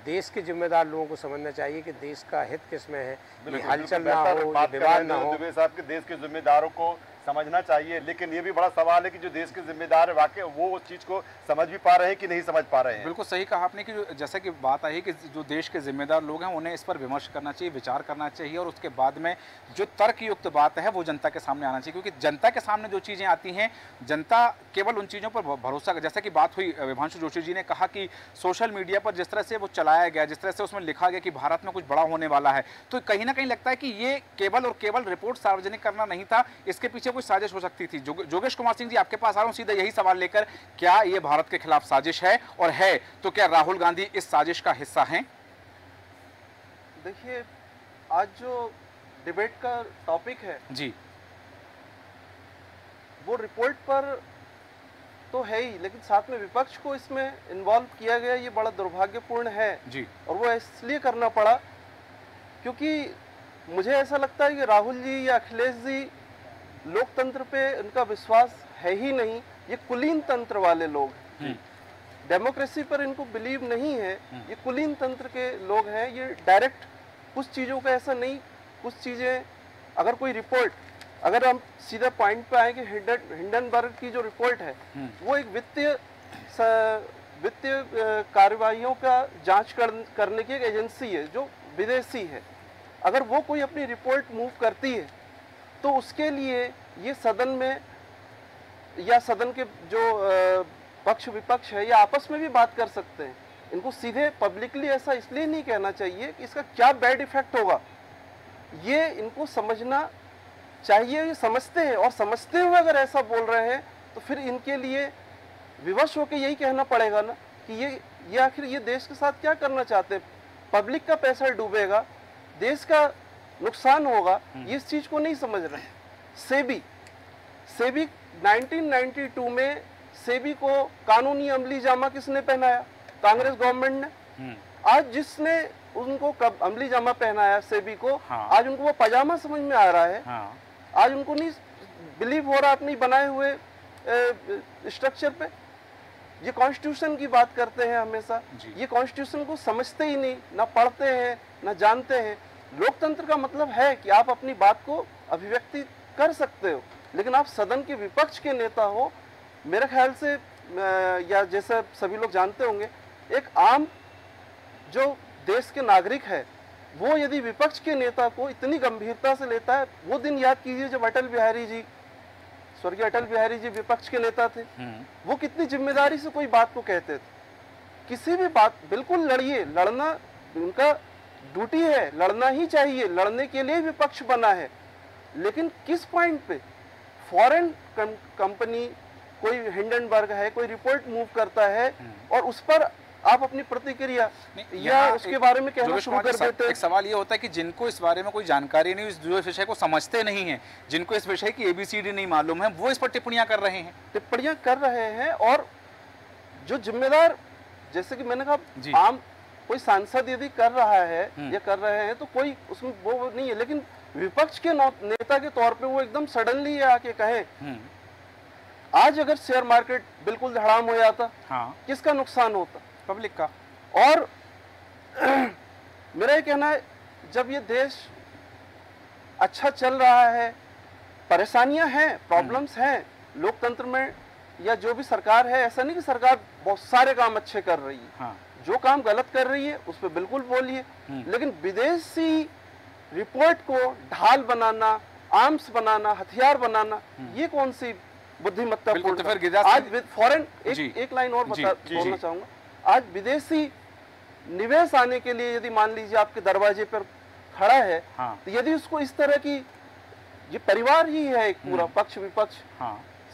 देश के जिम्मेदार लोगों को समझना चाहिए कि देश का हित किस में है, ये बिल्कुल, हलचल ना बेहतर हो, बात ये कर विवाद रहे ना हैं हो। दुबे साहब के देश के जिम्मेदारों को समझना चाहिए, लेकिन ये भी बड़ा सवाल है कि जो देश के जिम्मेदार है वाकई वो उस चीज़ को समझ भी पा रहे हैं कि नहीं समझ पा रहे हैं। बिल्कुल सही कहा आपने कि जैसे कि बात आई कि जो देश के जिम्मेदार लोग हैं उन्हें इस पर विमर्श करना चाहिए, विचार करना चाहिए और उसके बाद में जो तर्कयुक्त बात है वो जनता के सामने आना चाहिए, क्योंकि जनता के सामने जो चीज़ें आती हैं जनता केवल उन चीज़ों पर भरोसा कर, जैसा कि बात हुई विभांशु जोशी जी ने कहा कि सोशल मीडिया पर जिस तरह से वो चलाया गया, जिस तरह से उसमें लिखा गया कि भारत में कुछ बड़ा होने वाला है, तो कहीं ना कहीं लगता है कि ये केवल और केवल रिपोर्ट सार्वजनिक करना नहीं था, इसके पीछे कोई साजिश हो सकती थी। जोगेश कुमार सिंह जी, आपके पास आ रहा हूं सीधा यही सवाल लेकर, क्या ये भारत के खिलाफ साजिश है, और है तो क्या राहुल गांधी इस साजिश का हिस्सा हैं? देखिए, आज जो डिबेट का टॉपिक है जी, वो रिपोर्ट पर तो है ही, लेकिन साथ में विपक्ष को इसमें इन्वॉल्व किया गया, ये बड़ा दुर्भाग्यपूर्ण है जी, और वो इसलिए करना पड़ा क्योंकि मुझे ऐसा लगता है कि राहुल जी या अखिलेश जी लोकतंत्र पे उनका विश्वास है ही नहीं, ये कुलीन तंत्र वाले लोग हैं। डेमोक्रेसी पर इनको बिलीव नहीं है, ये कुलीन तंत्र के लोग हैं। ये डायरेक्ट कुछ चीज़ों का ऐसा नहीं, कुछ चीज़ें अगर कोई रिपोर्ट, अगर हम सीधा पॉइंट पे आए कि हिंडनबर्ग की जो रिपोर्ट है वो एक वित्तीय कार्रवाइयों का जांच करने की एक एजेंसी है जो विदेशी है। अगर वो कोई अपनी रिपोर्ट मूव करती है तो उसके लिए ये सदन में या सदन के जो पक्ष विपक्ष है ये आपस में भी बात कर सकते हैं। इनको सीधे पब्लिकली ऐसा इसलिए नहीं कहना चाहिए कि इसका क्या बैड इफेक्ट होगा, ये इनको समझना चाहिए। ये समझते हैं और समझते हुए अगर ऐसा बोल रहे हैं तो फिर इनके लिए विवश होकर यही कहना पड़ेगा ना कि ये आखिर ये देश के साथ क्या करना चाहते हैं। पब्लिक का पैसा डूबेगा, देश का नुकसान होगा, ये इस चीज को नहीं समझ रहे। सेबी 1992 में सेबी को कानूनी अमली जामा किसने पहनाया? कांग्रेस गवर्नमेंट ने। आज जिसने उनको कब अमली जामा पहनाया सेबी को, आज उनको वो पजामा समझ में आ रहा है। आज उनको नहीं बिलीव हो रहा अपनी बनाए हुए स्ट्रक्चर पे। ये कॉन्स्टिट्यूशन की बात करते हैं हमेशा, ये कॉन्स्टिट्यूशन को समझते ही नहीं, ना पढ़ते हैं ना जानते हैं। लोकतंत्र का मतलब है कि आप अपनी बात को अभिव्यक्ति कर सकते हो, लेकिन आप सदन के विपक्ष के नेता हो। मेरे ख्याल से या जैसे सभी लोग जानते होंगे, एक आम जो देश के नागरिक है वो यदि विपक्ष के नेता को इतनी गंभीरता से लेता है, वो दिन याद कीजिए जब अटल बिहारी जी, स्वर्गीय अटल बिहारी जी विपक्ष के नेता थे, वो कितनी जिम्मेदारी से कोई बात को कहते थे। किसी भी बात बिल्कुल लड़िए, लड़ना उनका ड्यूटी है, लड़ना ही चाहिए, लड़ने के लिए विपक्ष बना है। लेकिन किस पॉइंट पे फॉरेन कंपनी, कोई हिंडनबर्ग है, कोई रिपोर्ट मूव करता है और उस पर आप अपनी प्रतिक्रिया या उसके बारे में कहना शुरू कर देते हैं। एक सवाल ये होता है कि जिनको इस बारे में कोई जानकारी नहीं, इस विषय को समझते नहीं हैं, जिनको इस विषय की ABCD नहीं मालूम है, वो इस पर टिप्पणियां कर रहे हैं। टिप्पणियां कर रहे हैं और जो जिम्मेदार, जैसे कि मैंने कहा, आम कोई सांसद यदि कर रहा है या कर रहे हैं तो कोई उसमें वो नहीं है, लेकिन विपक्ष के नेता के तौर पे वो एकदम सडनली आके कहे। आज अगर शेयर मार्केट बिल्कुल धड़ाम हो जाता, किसका नुकसान होता? पब्लिक का। और मेरा ये कहना है, जब ये देश अच्छा चल रहा है, परेशानियां हैं, प्रॉब्लम्स हैं लोकतंत्र में, या जो भी सरकार है, ऐसा नहीं कि सरकार बहुत सारे काम अच्छे कर रही है। जो काम गलत कर रही है उस पर बिल्कुल बोलिए, लेकिन विदेशी रिपोर्ट को ढाल बनाना, आर्म्स बनाना, हथियार बनाना, ये कौन सी बुद्धिमत्तापूर्ण? आज फॉरेन एक लाइन और बोलना चाहूंगा। आज विदेशी निवेश आने के लिए यदि मान लीजिए आपके दरवाजे पर खड़ा है, तो यदि उसको इस तरह की, ये परिवार ही है एक पूरा, पक्ष विपक्ष,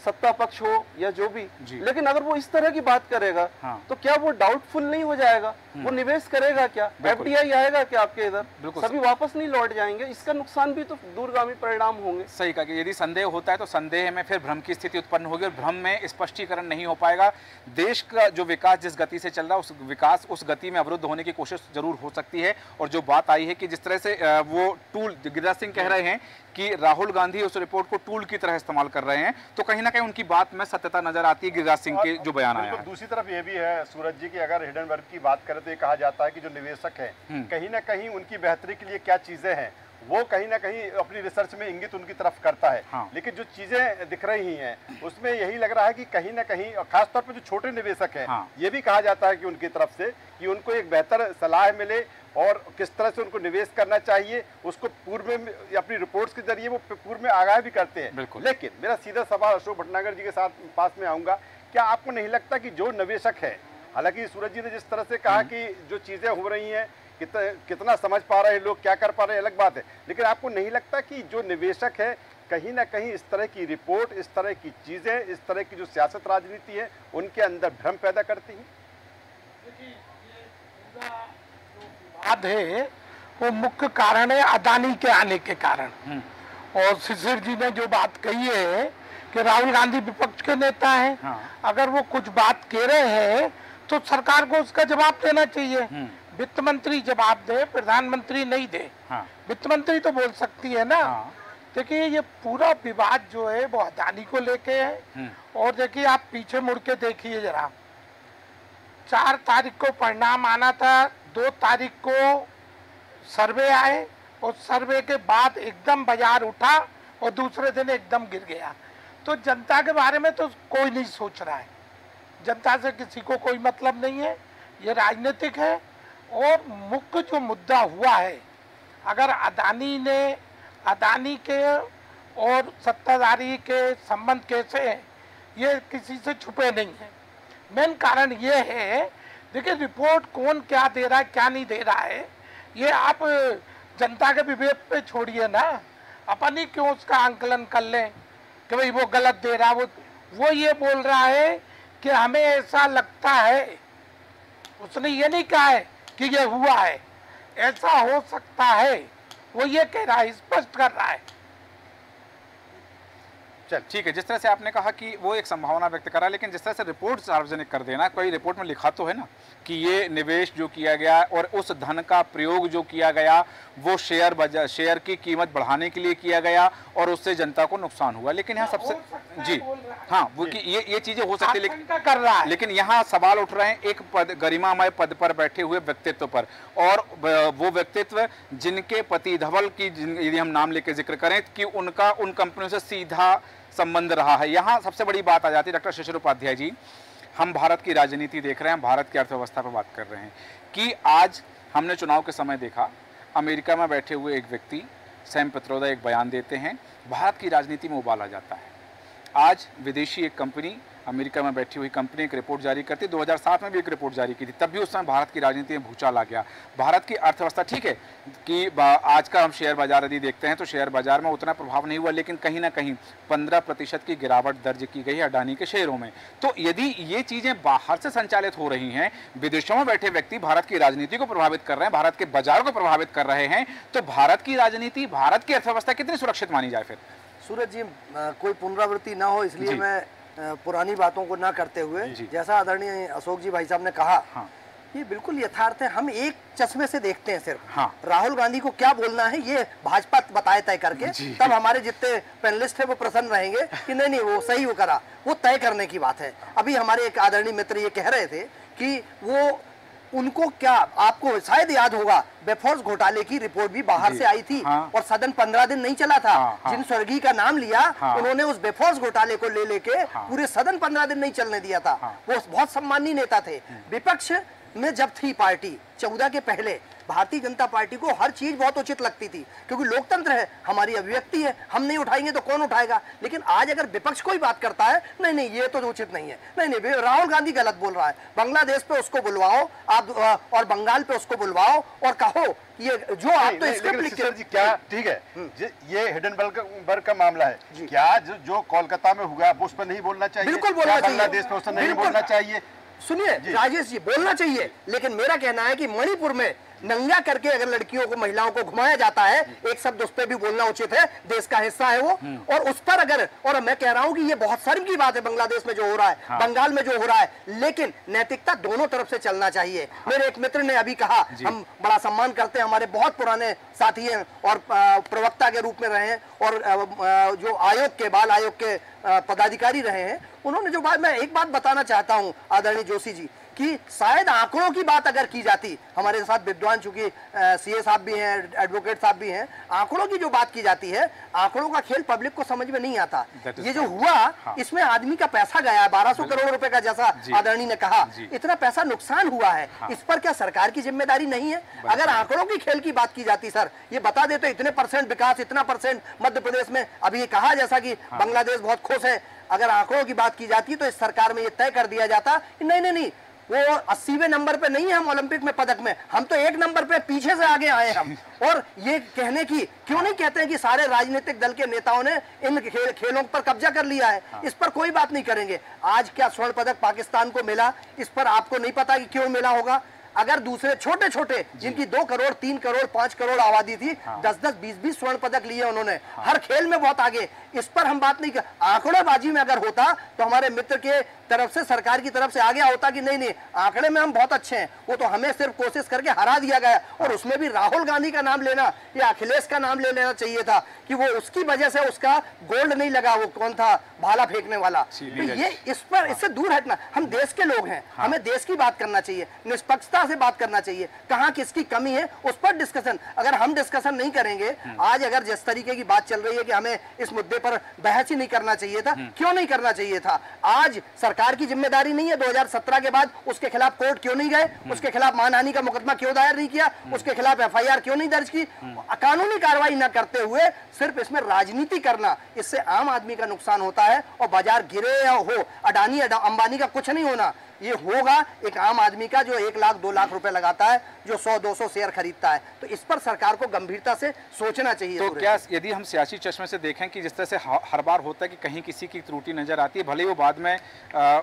सत्ता पक्ष हो या जो भी, लेकिन अगर वो इस तरह की बात करेगा तो क्या वो डाउटफुल नहीं हो जाएगा? वो निवेश करेगा क्या? FDI आएगा क्या आपके इधर? सभी वापस नहीं लौट जाएंगे। इसका नुकसान भी तो दूरगामी परिणाम होंगे। सही कहा कि यदि संदेह होता है तो संदेह में फिर भ्रम की स्थिति उत्पन्न होगी और भ्रम में स्पष्टीकरण नहीं हो पाएगा। देश का जो विकास जिस गति से चल रहा है उस गति में अवरुद्ध होने की कोशिश जरूर हो सकती है। और जो बात आई है कि जिस तरह से वो टूल, गिरिराज सिंह कह रहे हैं कि राहुल गांधी उस रिपोर्ट को टूल की तरह इस्तेमाल कर रहे हैं, तो कहीं ना कहीं उनकी बात में सत्यता नजर आती है गिरिराज सिंह के जो बयान आया है। दूसरी तरफ ये भी है सूरज जी कि अगर हिडनबर्ग की बात करें तो ये कहा जाता है कि जो निवेशक हैं कहीं ना कहीं उनकी बेहतरी के लिए क्या चीजें हैं वो कहीं ना कहीं अपनी रिसर्च में इंगित उनकी तरफ करता है। हाँ। लेकिन जो चीजें दिख रही हैं उसमें यही लग रहा है कि कहीं ना कहीं और खासतौर पर जो छोटे निवेशक हैं हाँ। ये भी कहा जाता है कि उनकी तरफ से कि उनको एक बेहतर सलाह मिले और किस तरह से उनको निवेश करना चाहिए उसको पूर्व में अपनी रिपोर्ट्स के जरिए वो पूर्व में आगाह भी करते हैं। लेकिन मेरा सीधा सवाल अशोक भटनागर जी के साथ पास में आऊंगा, क्या आपको नहीं लगता कि जो निवेशक है, हालांकि सूरज जी ने जिस तरह से कहा कि जो चीजें हो रही हैं कितना समझ पा रहे हैं लोग, क्या कर पा रहे हैं अलग बात है, लेकिन आपको नहीं लगता कि जो निवेशक है कहीं ना कहीं इस तरह की रिपोर्ट, इस तरह की चीजें, इस तरह की जो सियासत राजनीति है उनके अंदर भ्रम पैदा करती है? बात है वो मुख्य कारण है अदानी के आने के कारण। और शिशिर जी ने जो बात कही है कि राहुल गांधी विपक्ष के नेता हैं, हाँ। अगर वो कुछ बात कह रहे हैं तो सरकार को उसका जवाब देना चाहिए। वित्त मंत्री जवाब दे, प्रधानमंत्री नहीं दे। हाँ। वित्त मंत्री तो बोल सकती है ना। हाँ। देखिए ये पूरा विवाद जो है वो अदानी को लेके है। और देखिए आप पीछे मुड़ के देखिए जरा, 4 तारीख को परिणाम आना था, 2 तारीख को सर्वे आए और सर्वे के बाद एकदम बाजार उठा और दूसरे दिन एकदम गिर गया। तो जनता के बारे में तो कोई नहीं सोच रहा है, जनता से किसी को कोई मतलब नहीं है, ये राजनीतिक है। और मुख्य जो मुद्दा हुआ है, अगर अदानी के और सत्ताधारी के संबंध कैसे हैं ये किसी से छुपे नहीं है। मेन कारण ये है, देखिए रिपोर्ट कौन क्या दे रहा है क्या नहीं दे रहा है ये आप जनता के विवेक पे छोड़िए ना। अपन ही क्यों उसका आंकलन कर लें कि भाई वो गलत दे रहा है। वो ये बोल रहा है कि हमें ऐसा लगता है, उसने ये नहीं कहा है कि ये हुआ है, ऐसा हो सकता है, वो ये कह रहा है, स्पष्ट कर रहा है। चल ठीक है, जिस तरह से आपने कहा कि वो एक संभावना व्यक्त करा, लेकिन जिस तरह से रिपोर्ट सार्वजनिक कर देना, कोई रिपोर्ट में लिखा तो है ना कि ये निवेश जो किया गया और उस धन का प्रयोग जो किया गया वो शेयर की कीमत बढ़ाने के लिए किया गया और उससे जनता को नुकसान हुआ। लेकिन यहाँ सबसे जी हाँ वो कि ये चीजें हो सकती है, लेकिन यहाँ सवाल उठ रहे हैं एक पद, गरिमामय पद पर बैठे हुए व्यक्तित्व पर, और वो व्यक्तित्व जिनके पति धवल की यदि हम नाम लेके जिक्र करें कि उनका उन कंपनियों से सीधा संबंध रहा है। यहाँ सबसे बड़ी बात आ जाती है डॉक्टर शिशिर उपाध्याय जी, हम भारत की राजनीति देख रहे हैं, भारत की अर्थव्यवस्था पर बात कर रहे हैं कि आज हमने चुनाव के समय देखा अमेरिका में बैठे हुए एक व्यक्ति सैम पित्रोदा एक बयान देते हैं, भारत की राजनीति में उबाल आ जाता है। आज विदेशी एक कंपनी, अमेरिका में बैठी हुई कंपनी एक रिपोर्ट जारी करती है, 2007 में भी एक रिपोर्ट जारी की थी, तब भी उस समय भारत की राजनीति में भूचाल आ गया। भारत की अर्थव्यवस्था ठीक है कि आज का हम शेयर बाजार यदि देखते हैं तो शेयर बाजार में उतना प्रभाव नहीं हुआ, लेकिन कहीं ना कहीं 15% की गिरावट दर्ज की गई है अडानी के शेयरों में। तो यदि ये चीज़ें बाहर से संचालित हो रही हैं, विदेशों में बैठे व्यक्ति भारत की राजनीति को प्रभावित कर रहे हैं, भारत के बाजार को प्रभावित कर रहे हैं, तो भारत की राजनीति, भारत की अर्थव्यवस्था कितनी सुरक्षित मानी जाए फिर? सूरज जी, कोई पुनरावृत्ति ना हो इसलिए मैं पुरानी बातों को ना करते हुए, जैसा आदरणीय अशोक जी भाई साहब ने कहा, हाँ। ये बिल्कुल यथार्थ है। हम एक चश्मे से देखते हैं सिर्फ, हाँ। राहुल गांधी को क्या बोलना है ये भाजपा बताए तय करके, तब हमारे जितने पैनलिस्ट है वो प्रसन्न रहेंगे कि नहीं वो सही वो करा, वो तय करने की बात है। अभी हमारे एक आदरणीय मित्र ये कह रहे थे कि वो उनको क्या, आपको शायद याद होगा बेफोर्स घोटाले की रिपोर्ट भी बाहर से आई थी, हाँ। और सदन 15 दिन नहीं चला था, हाँ। जिन स्वर्गीय का नाम लिया, हाँ। उन्होंने उस बेफोर्स घोटाले को ले लेके, हाँ। पूरे सदन 15 दिन नहीं चलने दिया था, हाँ। वो बहुत सम्मानीय नेता थे। विपक्ष में जब थी पार्टी 14 के पहले, भारतीय जनता पार्टी को हर चीज बहुत उचित लगती थी, क्योंकि लोकतंत्र है, हमारी अभिव्यक्ति है, हम नहीं उठाएंगे तो कौन उठाएगा। लेकिन आज अगर विपक्ष कोई बात करता है, नहीं नहीं ये तो उचित नहीं है, नहीं नहीं राहुल गांधी गलत बोल रहा है, बांग्लादेश पे उसको बुलवाओ आप, और बंगाल पे उसको बुलवाओ और कहो ये जो आप तो जी क्या ठीक है, ये हिडनबर्ग का मामला है, क्या जो कोलकाता में हुआ उस पर नहीं बोलना चाहिए? बिल्कुल बोलना चाहिए, बांग्लादेश में नहीं बोलना चाहिए। सुनिए राजेश जी, बोलना चाहिए, लेकिन मेरा कहना है कि मणिपुर में नंगा करके अगर लड़कियों को, महिलाओं को घुमाया जाता है, एक शब्द उस पर भी बोलना उचित है, देश का हिस्सा है वो, और उस पर अगर, और मैं कह रहा हूं कि ये बहुत शर्म की बात है बांग्लादेश में जो हो रहा है, बंगाल में जो हो रहा है, लेकिन नैतिकता दोनों तरफ से चलना चाहिए। मेरे एक मित्र ने अभी कहा, हम बड़ा सम्मान करते हैं, हमारे बहुत पुराने साथी हैं और प्रवक्ता के रूप में रहे हैं और जो आयोग के, बाल आयोग के पदाधिकारी रहे हैं, उन्होंने जो बात, मैं एक बात बताना चाहता हूं आदरणीय जोशी जी, कि शायद आंकड़ों की बात अगर की जाती, हमारे साथ विद्वान चूंकि सीए साहब भी हैं, एडवोकेट साहब भी हैं, आंकड़ों की जो बात की जाती है, आंकड़ों का खेल पब्लिक को समझ में नहीं आता। ये जो हुआ, इसमें आदमी का पैसा गया, 1200 करोड़ रुपए का, जैसा आदरणीय ने कहा, इतना पैसा नुकसान हुआ है, इस पर क्या सरकार की जिम्मेदारी नहीं है? अगर आंकड़ों की खेल की बात की जाती, सर ये बता दे तो इतने % विकास, इतना % मध्य प्रदेश में, अभी ये कहा जैसा कि बांग्लादेश बहुत खुश है, अगर आंकड़ों की बात की जाती तो इस सरकार में ये तय कर दिया जाता, नहीं, वो 80वें नंबर पे नहीं है हम ओलंपिक में पदक में, हम तो 1 नंबर पे पीछे से आगे आए हम। और ये कहने की क्यों नहीं कहते हैं कि सारे राजनीतिक दल के नेताओं ने इन खेलों पर कब्जा कर लिया है, इस पर कोई बात नहीं करेंगे। आज क्या स्वर्ण पदक पाकिस्तान को मिला, इस पर आपको नहीं पता कि क्यों मिला होगा? अगर दूसरे छोटे छोटे जिनकी 2 करोड़ 3 करोड़ 5 करोड़ आबादी थी, 10-10 20-20 स्वर्ण पदक लिए उन्होंने, हर खेल में बहुत आगे, इस पर हम बात नहीं कर। आंकड़ेबाजी में अगर होता तो हमारे मित्र के तरफ से, सरकार की तरफ से आ गया होता कि नहीं आंकड़े में हम बहुत अच्छे हैं, वो तो हमें सिर्फ कोशिश करके हरा दिया गया। और उसमें भी राहुल गांधी का नाम लेना या अखिलेश का नाम ले लेना चाहिए था कि वो उसकी वजह से उसका गोल्ड नहीं लगा, वो कौन था भाला फेंकने वाला। तो ये इस पर, इससे दूर हटना, हम देश के लोग हैं, हमें देश की बात करना चाहिए, निष्पक्षता से बात करना चाहिए, कहाँ किसकी कमी है उस पर डिस्कशन। अगर हम डिस्कशन नहीं करेंगे, आज अगर जिस तरीके की बात चल रही है कि हमें इस मुद्दे पर बहस ही नहीं करना चाहिए था, क्यों नहीं करना चाहिए था? आज सरकार की जिम्मेदारी नहीं है, 2017 के बाद उसके खिलाफ कोर्ट क्यों नहीं गए, उसके खिलाफ मानहानि का मुकदमा क्यों दायर नहीं किया, उसके खिलाफ FIR क्यों नहीं दर्ज की? कानूनी कार्रवाई न करते हुए सिर्फ इसमें राजनीति करना, इससे आम आदमी का नुकसान होता है और बाजार गिरे या हो, अडानी अंबानी का कुछ नहीं होना, ये होगा एक आम आदमी का जो 1 लाख 2 लाख रुपए लगाता है, जो 100-200 शेयर खरीदता है। तो इस पर सरकार को गंभीरता से सोचना चाहिए। तो क्या यदि हम सियासी चश्मे से देखें कि जिस तरह से हर बार होता है कि कहीं किसी की त्रुटि नजर आती है, भले ही वो बाद में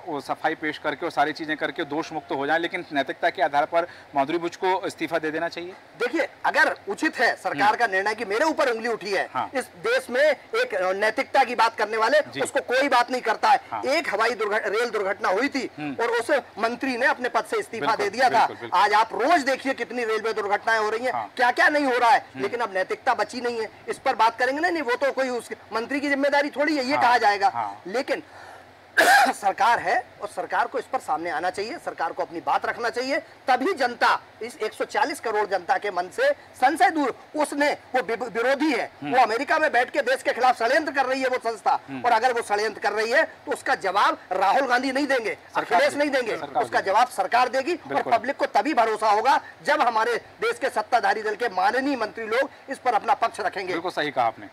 वो सफाई पेश करके और सारी चीजें करके दोष मुक्त हो जाए, लेकिन नैतिकता के आधार पर माधुरी बुच को इस्तीफा दे देना चाहिए? देखिए, अगर उचित है सरकार का निर्णय कि मेरे ऊपर उंगली उठी है, इस देश में एक नैतिकता की बात करने वाले, उसको कोई बात नहीं करता है। एक हवाई रेल दुर्घटना हुई थी और उस मंत्री ने अपने पद से इस्तीफा दे दिया था। आज आप रोज देखिए कितनी रेलवे दुर्घटनाएं हो रही हैं, क्या क्या नहीं हो रहा है, लेकिन अब नैतिकता बची नहीं है। इस पर बात करेंगे, नहीं वो तो कोई उस मंत्री की जिम्मेदारी थोड़ी है, ये कहा जाएगा। लेकिन सरकार है और सरकार को इस पर सामने आना चाहिए, सरकार को अपनी बात रखना चाहिए, तभी जनता, इस 140 करोड़ जनता के मन से संशय दूर। उसने, वो विरोधी है, वो अमेरिका में बैठ के देश के खिलाफ षड्यंत्र कर रही है वो संस्था, और अगर वो षड्यंत्र कर रही है तो उसका जवाब राहुल गांधी नहीं देंगे, अखिलेश नहीं देंगे, उसका जवाब सरकार देगी। और पब्लिक को तभी भरोसा होगा जब हमारे देश के सत्ताधारी दल के माननीय मंत्री लोग इस पर अपना पक्ष रखेंगे। बिल्कुल सही कहा आपने,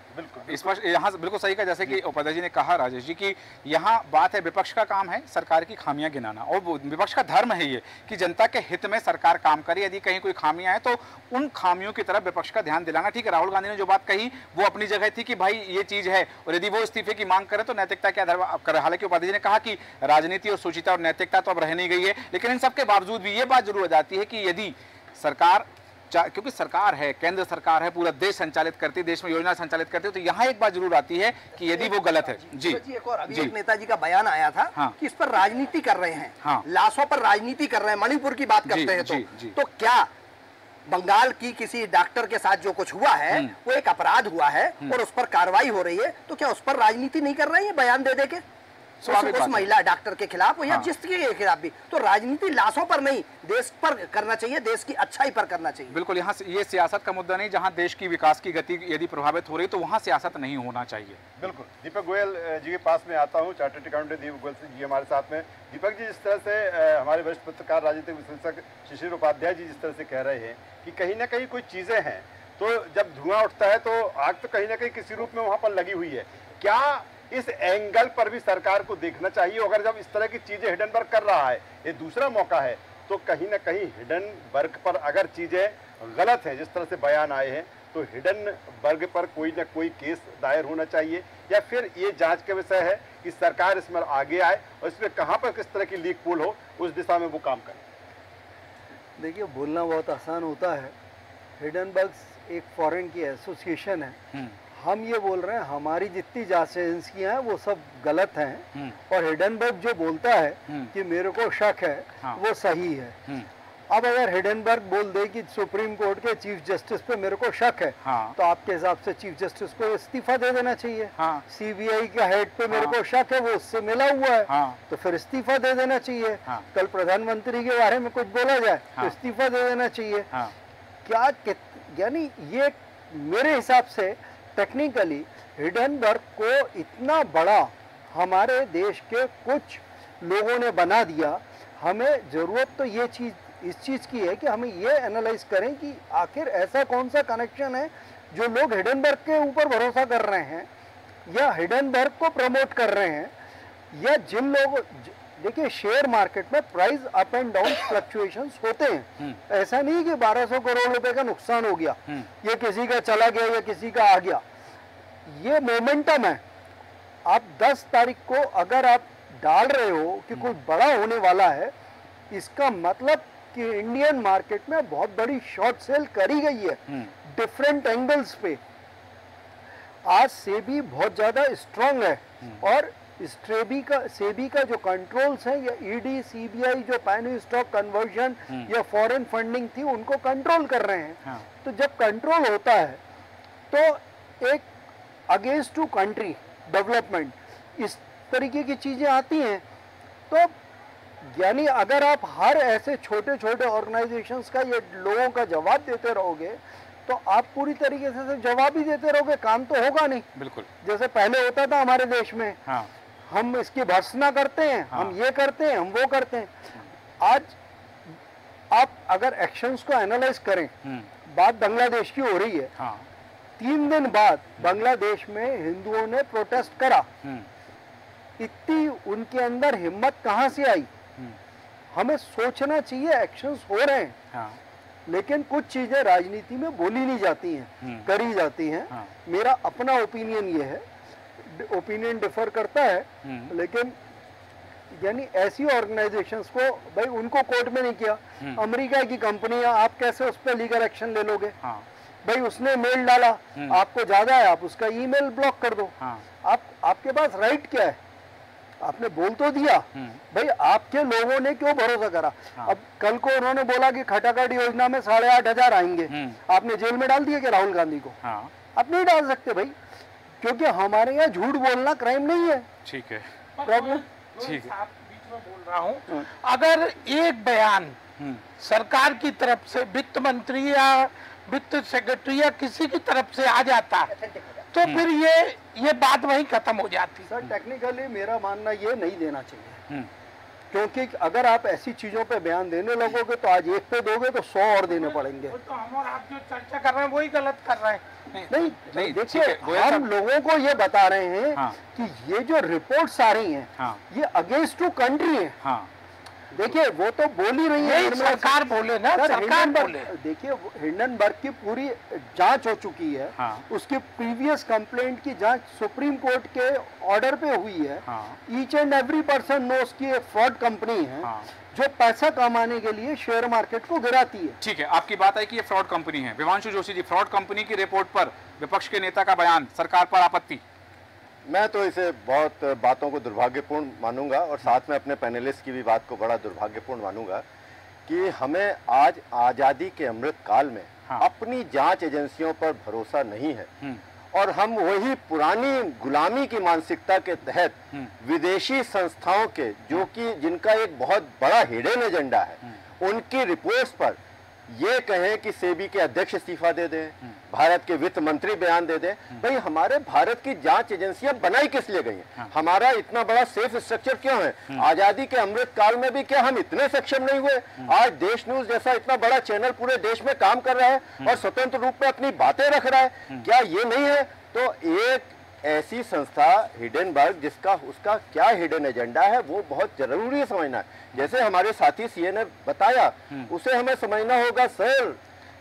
इस पर यहाँ बिल्कुल सही कहा, जैसे कि उपाध्याय जी ने कहा, राजेश जी, की यहाँ बात है, विपक्ष का काम है सरकार की खामियां गिनाना, और विपक्ष का धर्म है ये कि जनता के हित में सरकार काम करे। यदि कहीं कोई खामियां हैं तो उन खामियों की तरफ विपक्ष का ध्यान दिलाना। ठीक है, राहुल गांधी ने जो बात कही वो अपनी जगह थी कि भाई ये चीज है, और यदि वो इस्तीफे की मांग करे तो नैतिकता के आधार पर करे। हालांकि उपाध्याय जी ने कहा कि राजनीति और सुचिता और नैतिकता तो अब रह नहीं गई है, लेकिन इन सबके बावजूद भी ये बात जरूर आ जाती है कि यदि सरकार, क्योंकि सरकार है, केंद्र सरकार है, पूरा देश संचालित करती है, देश में योजना संचालित करती है, तो यहाँ एक बात जरूर आती है कि यदि वो गलत है। जी, एक और अभी एक नेताजी का बयान आया था कि इस पर राजनीति कर रहे हैं, लाशों पर राजनीति कर रहे हैं, मणिपुर की बात करते हैं, तो क्या बंगाल की किसी डॉक्टर के साथ जो कुछ हुआ है वो एक अपराध हुआ है और उस पर कार्रवाई हो रही है, तो क्या उस पर राजनीति नहीं कर रहे हैं बयान दे के उस महिला डॉक्टर के खिलाफ या जिसके खिलाफ भी? तो राजनीति लाशों पर नहीं, देश पर करना चाहिए, देश की अच्छाई पर करना चाहिए। बिल्कुल, यहाँ ये सियासत का मुद्दा नहीं, जहाँ देश की विकास की गति यदि प्रभावित हो रही तो वहाँ सियासत नहीं होना चाहिए। बिल्कुल, दीपक गोयल जी के पास में आता हूँ, चार्टर्ड अकाउंटेंट दीपक गोयल जी हमारे साथ में। दीपक जी, जिस तरह से हमारे वरिष्ठ पत्रकार, राजनीतिक विश्लेषक शिशिर उपाध्याय जी जिस तरह से कह रहे हैं कि कहीं ना कहीं कोई चीजें हैं, तो जब धुआं उठता है तो आग तो कहीं ना कहीं किसी रूप में वहां पर लगी हुई है, क्या इस एंगल पर भी सरकार को देखना चाहिए? अगर जब इस तरह की चीजें हिडनबर्ग कर रहा है, ये दूसरा मौका है, तो कहीं ना कहीं हिडनबर्ग पर अगर चीजें गलत हैं, जिस तरह से बयान आए हैं, तो हिडनबर्ग पर कोई ना कोई केस दायर होना चाहिए, या फिर ये जांच का विषय है कि सरकार इसमें आगे आए और इसमें कहां पर किस तरह की लीक पोल हो, उस दिशा में वो काम करे? देखिए बोलना बहुत आसान होता है। हिडनबर्ग एक फॉरेन की एसोसिएशन है। हम ये बोल रहे हैं हमारी जितनी जांच एजेंसियां हैं वो सब गलत हैं, और हिडनबर्ग जो बोलता है कि मेरे को शक है, वो सही है। अब अगर हिडनबर्ग बोल दे कि सुप्रीम कोर्ट के चीफ जस्टिस पे मेरे को शक है, तो आपके हिसाब से चीफ जस्टिस को इस्तीफा दे देना चाहिए। सीबीआई का हेड पे मेरे को शक है, वो उससे मिला हुआ है, तो फिर इस्तीफा दे देना चाहिए। कल प्रधानमंत्री के बारे में कुछ बोला जाए तो इस्तीफा दे देना चाहिए। क्या यानी ये मेरे हिसाब से टेक्निकली हिडनबर्ग को इतना बड़ा हमारे देश के कुछ लोगों ने बना दिया। हमें जरूरत तो ये चीज इस चीज की है कि हमें ये एनालाइज करें कि आखिर ऐसा कौन सा कनेक्शन है जो लोग हिडनबर्ग के ऊपर भरोसा कर रहे हैं या हिडनबर्ग को प्रमोट कर रहे हैं, या जिन लोग देखिए शेयर मार्केट में price up and down fluctuations होते हैं। ऐसा नहीं कि 1200 करोड़ रुपए का नुकसान हो गया, ये किसी का चला गया या किसी का आ गया, ये मोमेंटम है। आप 10 तारीख को अगर आप डाल रहे हो कि कुछ बड़ा होने वाला है, इसका मतलब कि इंडियन मार्केट में बहुत बड़ी शॉर्ट सेल करी गई है डिफरेंट एंगल्स पे। आज सेबी बहुत ज्यादा स्ट्रांग है, और सेबी का जो कंट्रोल्स हैं या ईडी सीबीआई जो पैनी स्टॉक कन्वर्जन या फॉरेन फंडिंग थी उनको कंट्रोल कर रहे हैं। तो जब कंट्रोल होता है तो एक अगेंस्ट टू कंट्री डेवलपमेंट इस तरीके की चीजें आती हैं। तो यानी अगर आप हर ऐसे छोटे छोटे ऑर्गेनाइजेशंस का ये लोगों का जवाब देते रहोगे तो आप पूरी तरीके से जवाब ही देते रहोगे, काम तो होगा नहीं। बिल्कुल जैसे पहले होता था हमारे देश में। हम इसकी भर्त्सना करते हैं, हम ये करते हैं, हम वो करते हैं। आज आप अगर एक्शंस को एनालाइज करें, बात बांग्लादेश की हो रही है। 3 दिन बाद बांग्लादेश में हिंदुओं ने प्रोटेस्ट करा। इतनी उनके अंदर हिम्मत कहां से आई? हमें सोचना चाहिए, एक्शंस हो रहे हैं, लेकिन कुछ चीजें राजनीति में बोली नहीं जाती हैं, करी जाती हैं। मेरा अपना ओपिनियन ये है, ओपिनियन डिफर करता है, लेकिन यानी ऐसी ऑर्गेनाइजेशंस को भाई उनको कोर्ट में नहीं किया, अमेरिका की कंपनियां, आप कैसे उस पर लीगल एक्शन ले लोगे? भाई उसने मेल डाला, आपको ज्यादा है, आप उसका ईमेल ब्लॉक कर दो। आपके पास राइट क्या है? आपने बोल तो दिया, भाई आपके लोगों ने क्यों भरोसा करा? अब कल को उन्होंने बोला कि खटाखट योजना में 8,500 आएंगे, आपने जेल में डाल दिया क्या राहुल गांधी को? आप नहीं डाल सकते भाई, क्योंकि हमारे यहाँ झूठ बोलना क्राइम नहीं है। ठीक है, प्रॉब्लम ठीक है। बीच में बोल रहा हूँ, अगर एक बयान सरकार की तरफ से वित्त मंत्री या वित्त सेक्रेटरी या किसी की तरफ से आ जाता तो फिर ये बात वहीं खत्म हो जाती। सर टेक्निकली मेरा मानना ये नहीं देना चाहिए, क्योंकि अगर आप ऐसी चीजों पे बयान देने लगोगे तो आज एक पे दोगे तो 100 और देने पड़ेंगे। तो हम और आप जो चर्चा कर रहे हैं वही गलत कर रहे हैं। नहीं देखिए, हम लोगों को ये बता रहे हैं कि ये जो रिपोर्ट्स आ रही हैं ये अगेंस्ट टू कंट्री है। देखिए वो तो बोल ही रही है, सरकार बोले ना, सरकार बोले। देखिए हिंडनबर्ग की पूरी जांच हो चुकी है, उसकी प्रीवियस कंप्लेंट की जांच सुप्रीम कोर्ट के ऑर्डर पे हुई है। Each and every person knows की एक फ्रॉड कंपनी है जो पैसा कमाने के लिए शेयर मार्केट को गिराती है। ठीक है, आपकी बात है कि ये फ्रॉड कंपनी है। विवांशु जोशी जी, फ्रॉड कंपनी की रिपोर्ट पर विपक्ष के नेता का बयान, सरकार पर आपत्ति। मैं तो इसे बहुत बातों को दुर्भाग्यपूर्ण मानूंगा, और साथ में अपने पैनलिस्ट की भी बात को बड़ा दुर्भाग्यपूर्ण मानूंगा कि हमें आज आज़ादी के अमृत काल में अपनी जांच एजेंसियों पर भरोसा नहीं है, और हम वही पुरानी गुलामी की मानसिकता के तहत विदेशी संस्थाओं के, जो कि जिनका एक बहुत बड़ा हिडन एजेंडा है, उनकी रिपोर्ट्स पर ये कहें कि सेबी के अध्यक्ष इस्तीफा दे दें, भारत के वित्त मंत्री बयान दे दें। भाई हमारे भारत की जांच एजेंसियां बनाई किस लिए गई हैं? हमारा इतना बड़ा सेफ स्ट्रक्चर क्यों है? आजादी के अमृत काल में भी क्या हम इतने सक्षम नहीं हुए? आज देश न्यूज जैसा इतना बड़ा चैनल पूरे देश में काम कर रहा है और स्वतंत्र रूप में अपनी बातें रख रहा है, क्या ये नहीं है? तो एक ऐसी संस्था हिडनबर्ग, जिसका उसका क्या हिडन एजेंडा है वो बहुत जरूरी है समझना। जैसे हमारे साथी सीए ने बताया, उसे हमें समझना होगा। सर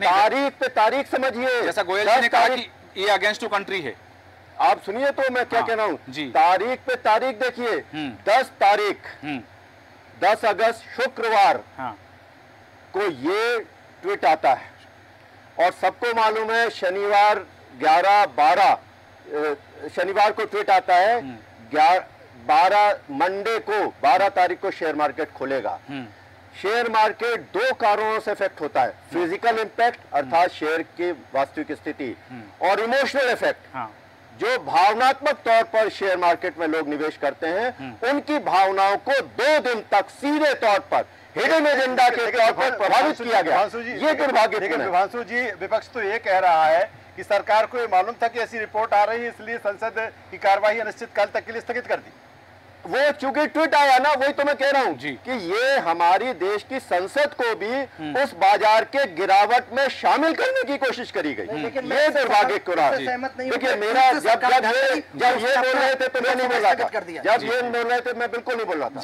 तारीख पे तारीख समझिए, जैसा गोयल जी ने कहा कि ये अगेंस्ट टू कंट्री है। आप सुनिए तो मैं क्या कह रहा हूँ, तारीख पे तारीख देखिए। 10 तारीख 10 अगस्त शुक्रवार को ये ट्वीट आता है, और सबको मालूम है शनिवार 11-12 शनिवार को ट्वीट आता है, 12 मंडे को 12 तारीख को शेयर मार्केट खुलेगा। शेयर मार्केट दो कारणों से इफेक्ट होता है, फिजिकल इंपैक्ट अर्थात शेयर की वास्तविक स्थिति, और इमोशनल इफेक्ट जो भावनात्मक तौर पर शेयर मार्केट में लोग निवेश करते हैं, उनकी भावनाओं को 2 दिन तक सीधे तौर पर हिडन एजेंडा के तौर पर प्रभावित किया गया। ये दुर्भाग्यपूर्ण है। विभांशु जी, विपक्ष तो ये कह रहा है कि सरकार को ये मालूम था कि ऐसी रिपोर्ट आ रही है, इसलिए संसद की कार्यवाही अनिश्चितकाल तक के लिए स्थगित कर दी। वो चूंकि ट्वीट आया ना, वही तो मैं कह रहा हूं कि ये हमारी देश की संसद को भी उस बाजार के गिरावट में शामिल करने की कोशिश करी गई। ये दुर्भाग्यपूर्ण। देखिए मेरा जब ये बोल रहे थे तो मैं नहीं बोल रहा था, जब ये बोल रहे थे मैं बिल्कुल नहीं बोल रहा था।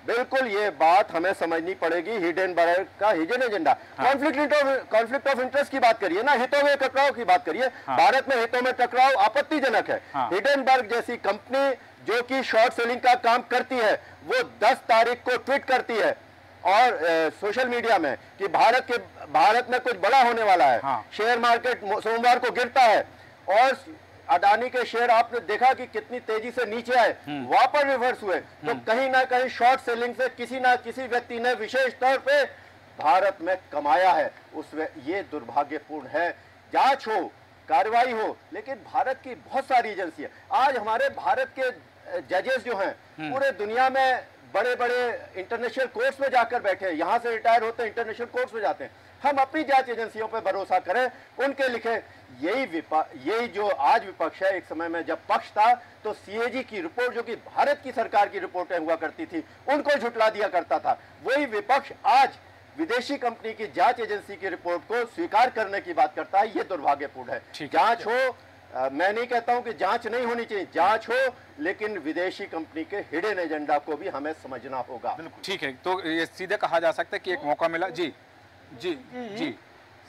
बिल्कुल ये बात हमें समझनी पड़ेगी। हिडेनबर्ग का hidden agenda, conflict of interest की बात करिए ना, हितों में टकराव की बात करिए। भारत में हितों में टकराव आपत्तिजनक है। हिडेनबर्ग जैसी कंपनी जो कि शॉर्ट सेलिंग का काम करती है, वो 10 तारीख को ट्वीट करती है और सोशल मीडिया में कि भारत में कुछ बड़ा होने वाला है। शेयर मार्केट सोमवार को गिरता है और अडानी के शेयर आपने देखा कि कितनी तेजी से नीचे आए, वापस रिवर्स हुए। तो कहीं ना कहीं शॉर्ट सेलिंग से किसी ना किसी व्यक्ति ने विशेष तौर पे भारत में कमाया है। उसमें ये दुर्भाग्यपूर्ण है। जांच हो, कार्रवाई हो, लेकिन भारत की बहुत सारी एजेंसी है। आज हमारे भारत के जजेस जो हैं पूरे दुनिया में बड़े बड़े इंटरनेशनल कोर्ट्स में जाकर बैठे हैं, यहाँ से रिटायर होते हैं इंटरनेशनल कोर्ट्स में जाते हैं। हम अपनी जांच एजेंसियों पर भरोसा करें, उनके लिखे। यही जो आज विपक्ष है, एक समय में जब पक्ष था तो सीएजी की रिपोर्ट जो कि भारत की सरकार की रिपोर्टें हुआ करती थी, उनको झुठला दिया करता था। वही विपक्ष आज विदेशी कंपनी की जांच एजेंसी की रिपोर्ट को स्वीकार करने की बात करता है। ये दुर्भाग्यपूर्ण है। जांच हो, मैं नहीं कहता हूं कि जांच नहीं होनी चाहिए, जांच हो, लेकिन विदेशी कंपनी के हिडन एजेंडा को भी हमें समझना होगा। ठीक है, तो ये सीधे कहा जा सकता है कि एक मौका मिला। जी जी जी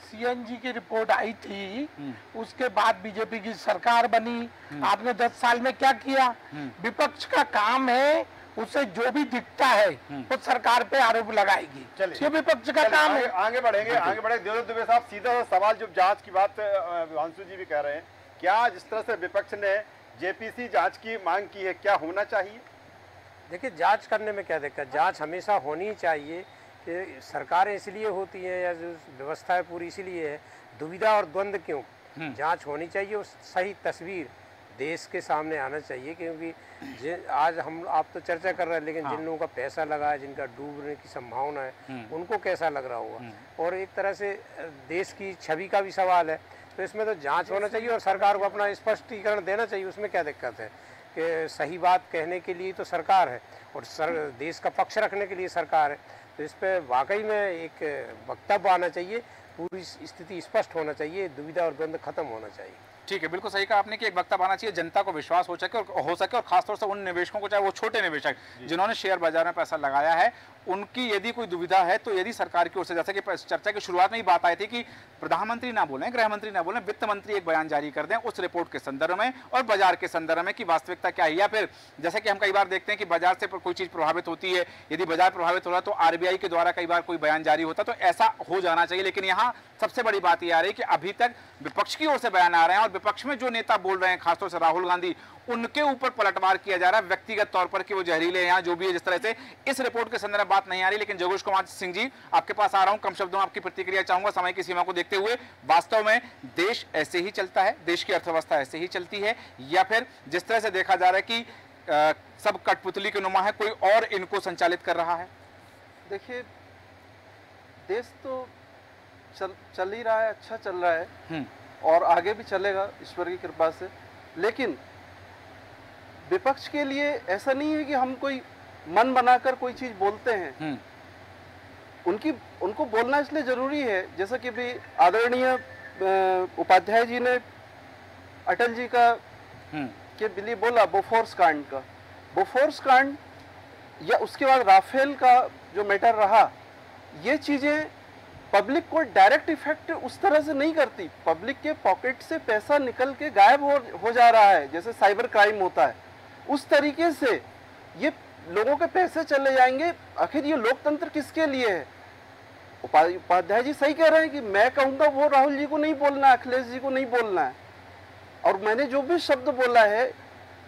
सीएनजी की रिपोर्ट आई थी, उसके बाद बीजेपी की सरकार बनी। आपने 10 साल में क्या किया? विपक्ष का काम है उसे जो भी दिखता है वो सरकार पे आरोप लगाएगी। ये विपक्ष का काम है। आगे बढ़ेंगे। देवदत्त दुबे साहब, सीधा सवाल, जो जांच की बात विभांशु जी भी कह रहे हैं, क्या जिस तरह से विपक्ष ने जेपीसी जांच की मांग की है, क्या होना चाहिए? देखिए, जांच करने में क्या दिक्कत, जांच हमेशा होनी चाहिए। कि सरकारें इसलिए होती हैं या जो व्यवस्था है पूरी इसलिए है, दुविधा और द्वंद्व क्यों? जांच होनी चाहिए और सही तस्वीर देश के सामने आना चाहिए। क्योंकि आज आप तो चर्चा कर रहे हैं, लेकिन जिन लोगों का पैसा लगा है, जिनका डूबने की संभावना है, उनको कैसा लग रहा होगा। और एक तरह से देश की छवि का भी सवाल है। तो इसमें तो जांच होना चाहिए और सरकार को अपना स्पष्टीकरण देना चाहिए। उसमें क्या दिक्कत है कि सही बात कहने के लिए तो सरकार है और देश का पक्ष रखने के लिए सरकार है। तो इस पर वाकई में एक वक्तव्य आना चाहिए, पूरी स्थिति स्पष्ट होना चाहिए, दुविधा और द्वंद्व खत्म होना चाहिए। ठीक है, बिल्कुल सही कहा आपने कि एक वक्तव्य आना चाहिए, जनता को विश्वास हो सके और खासतौर से उन निवेशकों को, चाहे वो छोटे निवेशक जिन्होंने शेयर बाजार में पैसा लगाया है, उनकी यदि कोई दुविधा है तो यदि सरकार की ओर से, जैसे कि चर्चा की शुरुआत में ही बात आई थी कि प्रधानमंत्री ना बोलें, गृह मंत्री ना बोलें, वित्त मंत्री एक बयान जारी कर दें उस रिपोर्ट के संदर्भ में और बाजार के संदर्भ में कि वास्तविकता क्या है। या फिर जैसे कि हम कई बार देखते हैं कि बाजार से कोई चीज प्रभावित होती है, यदि बाजार प्रभावित हो रहा है तो आरबीआई के द्वारा कई बार कोई बयान जारी होता है, तो ऐसा हो जाना चाहिए। लेकिन यहाँ सबसे बड़ी बात यह आ रही है कि अभी तक विपक्ष की ओर से बयान आ रहे हैं और विपक्ष में जो नेता बोल रहे हैं, खासतौर से राहुल गांधी, उनके ऊपर पलटवार किया जा रहा है व्यक्तिगत तौर पर कि वो जहरीले हैं, जो भी है। जिस तरह से इस रिपोर्ट के संदर्भ में बात नहीं आ रही, लेकिन जोगेश कुमार सिंह जी, आपके पास आ रहा हूं, कम शब्दों में आपकी प्रतिक्रिया चाहूंगा समय की सीमा को देखते हुए। वास्तव में देश ऐसे ही चलता है, देश की अर्थव्यवस्था ऐसे ही चलती है, या फिर जिस तरह से देखा जा रहा है कि सब कठपुतली के नुमा है, कोई और इनको संचालित कर रहा है? देखिए, देश तो चल ही रहा है, अच्छा चल रहा है और आगे भी चलेगा ईश्वर की कृपा से। लेकिन विपक्ष के लिए ऐसा नहीं है कि हम कोई मन बनाकर कोई चीज बोलते हैं। उनको बोलना इसलिए जरूरी है, जैसा कि भी आदरणीय उपाध्याय जी ने अटल जी का के लिए बोला, बोफोर्स कांड का, बोफोर्स कांड या उसके बाद राफेल का जो मैटर रहा, ये चीजें पब्लिक को डायरेक्ट इफेक्ट उस तरह से नहीं करती। पब्लिक के पॉकेट से पैसा निकल के गायब हो जा रहा है, जैसे साइबर क्राइम होता है, उस तरीके से ये लोगों के पैसे चले जाएंगे। आखिर ये लोकतंत्र किसके लिए है? उपाध्याय जी सही कह रहे हैं कि मैं कहूंगा वो राहुल जी को नहीं बोलना है, अखिलेश जी को नहीं बोलना है। और मैंने जो भी शब्द बोला है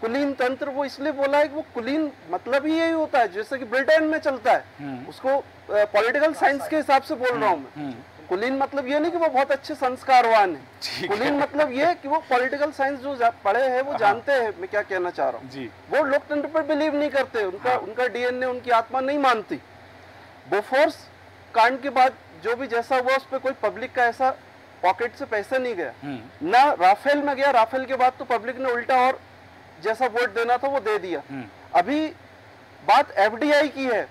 कुलीन तंत्र, वो इसलिए बोला है कि वो कुलीन मतलब ही यही होता है जैसे कि ब्रिटेन में चलता है, उसको पॉलिटिकल साइंस के हिसाब से बोल रहा हूँ मैं। कुलीन मतलब ये नहीं कि वो बहुत अच्छे संस्कारवान है, कुलीन मतलब ये कि वो पॉलिटिकल साइंस जो पढ़े हैं वो जानते हैं मैं क्या कहना चाह रहा हूँ। वो लोकतंत्र पर बिलीव नहीं करते, उनका डीएनए, उनकी आत्मा नहीं मानती। बोफोर्स कांड के बाद जो भी जैसा हुआ उस पर कोई पब्लिक का ऐसा पॉकेट से पैसा नहीं गया, ना राफेल में गया। राफेल के बाद तो पब्लिक ने उल्टा और जैसा वोट देना था वो दे दिया। अभी बात एफडीआई की है,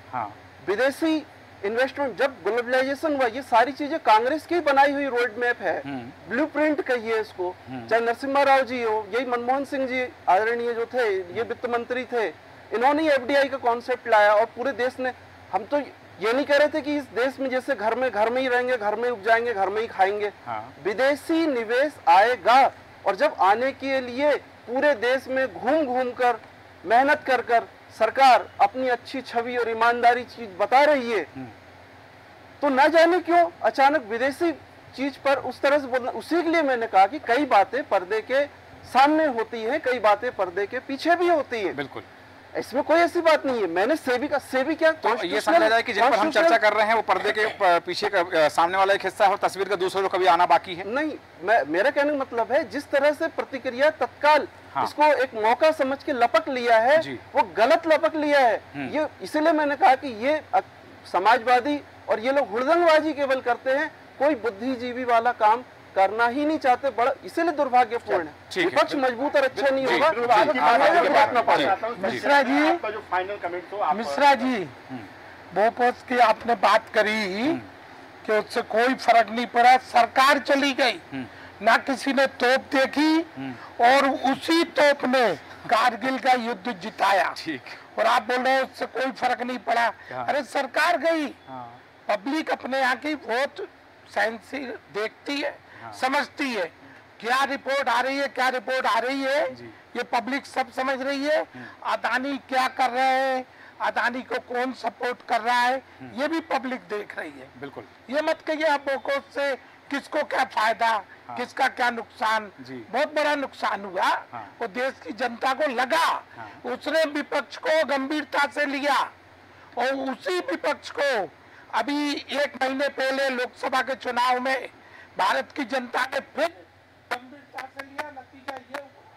विदेशी इन्वेस्टमेंट। जब ग्लोबलाइजेशन हुआ, ये सारी चीजें कांग्रेस की बनाई हुई रोड मैप है, ब्लूप्रिंट कहिए इसको। चाहे नरसिम्हा राव जी हो, यही मनमोहन सिंह जी आदरणीय जो थे, ये वित्त मंत्री थे, इन्होंने एफडीआई का कॉन्सेप्ट लाया और पूरे देश ने। हम तो ये नहीं कह रहे थे कि इस देश में जैसे घर में ही रहेंगे, घर में उपजाएंगे, घर में ही खाएंगे। विदेशी निवेश आएगा और जब आने के लिए पूरे देश में घूम घूम कर मेहनत कर कर सरकार अपनी अच्छी छवि और ईमानदारी चीज बता रही है, तो न जाने क्यों अचानक विदेशी चीज पर उस तरह से बोलना। उसी के लिए मैंने कहा कि कई बातें पर्दे के सामने होती हैं, कई बातें पर्दे के पीछे भी होती है। बिल्कुल, इसमें कोई ऐसी बात नहीं है। मैंने सेबी क्या तो ये समझा जाए कि जिन पर हम चर्चा कर रहे हैं वो पर्दे के पीछे का सामने वाला एक हिस्सा है और तस्वीर का दूसरा जो कभी आना बाकी है। नहीं, मेरा कहने का मतलब है जिस तरह से प्रतिक्रिया तत्काल इसको एक मौका समझ के लपक लिया है, वो गलत लपक लिया है। ये इसीलिए मैंने कहा कि ये समाजवादी और ये लोग हुड़दंगबाजी केवल करते हैं, कोई बुद्धिजीवी वाला काम करना ही नहीं चाहते। बड़ा इसीलिए दुर्भाग्यपूर्ण है। विपक्ष मजबूत और अच्छा नहीं होगा। मिश्रा जी बोफोर्स की आपने बात करी कि उससे कोई फर्क नहीं पड़ा, सरकार चली गई, ना किसी ने तोप देखी और उसी तोप ने कारगिल का युद्ध जिताया। और आप बोल रहे हो उससे कोई फर्क नहीं पड़ा। अरे सरकार गई, पब्लिक अपने यहाँ की बहुत साइंसी देखती है, समझती है क्या रिपोर्ट आ रही है, क्या रिपोर्ट आ रही है, ये पब्लिक सब समझ रही है। अदानी क्या कर रहे हैं, अदानी को कौन सपोर्ट कर रहा है, ये भी पब्लिक देख रही है। बिल्कुल, ये मत कहिए आप बोफोर्स से किसको क्या फायदा, किसका क्या नुकसान। बहुत बड़ा नुकसान हुआ और देश की जनता को लगा। उसने विपक्ष को गंभीरता से लिया और उसी विपक्ष को अभी 1 महीने पहले लोकसभा के चुनाव में भारत की जनता ने फिर गंभीरता से लिया। नतीजा ये हुआ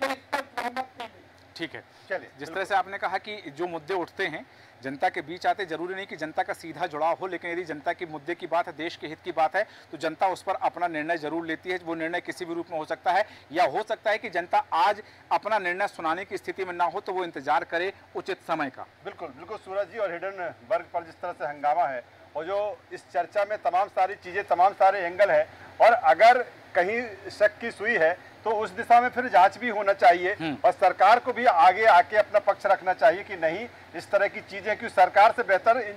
कि इस पर सहमत नहीं। ठीक है, चलिए, जिस तरह से आपने कहा कि जो मुद्दे उठते हैं जनता के बीच आते, जरूरी नहीं कि जनता का सीधा जुड़ाव हो, लेकिन यदि जनता के मुद्दे की बात है, देश के हित की बात है, तो जनता उस पर अपना निर्णय जरूर लेती है। वो निर्णय किसी भी रूप में हो सकता है, या हो सकता है कि जनता आज अपना निर्णय सुनाने की स्थिति में ना हो तो वो इंतजार करे उचित समय का। बिल्कुल बिल्कुल सूरज जी, और हिडनबर्ग पर जिस तरह से हंगामा है और जो इस चर्चा में तमाम सारी चीज़ें, तमाम सारे एंगल है, और अगर कहीं शक की सुई है तो उस दिशा में फिर जांच भी होना चाहिए और सरकार को भी आगे आके अपना पक्ष रखना चाहिए कि नहीं इस तरह की चीजें, क्योंकि सरकार से बेहतर इन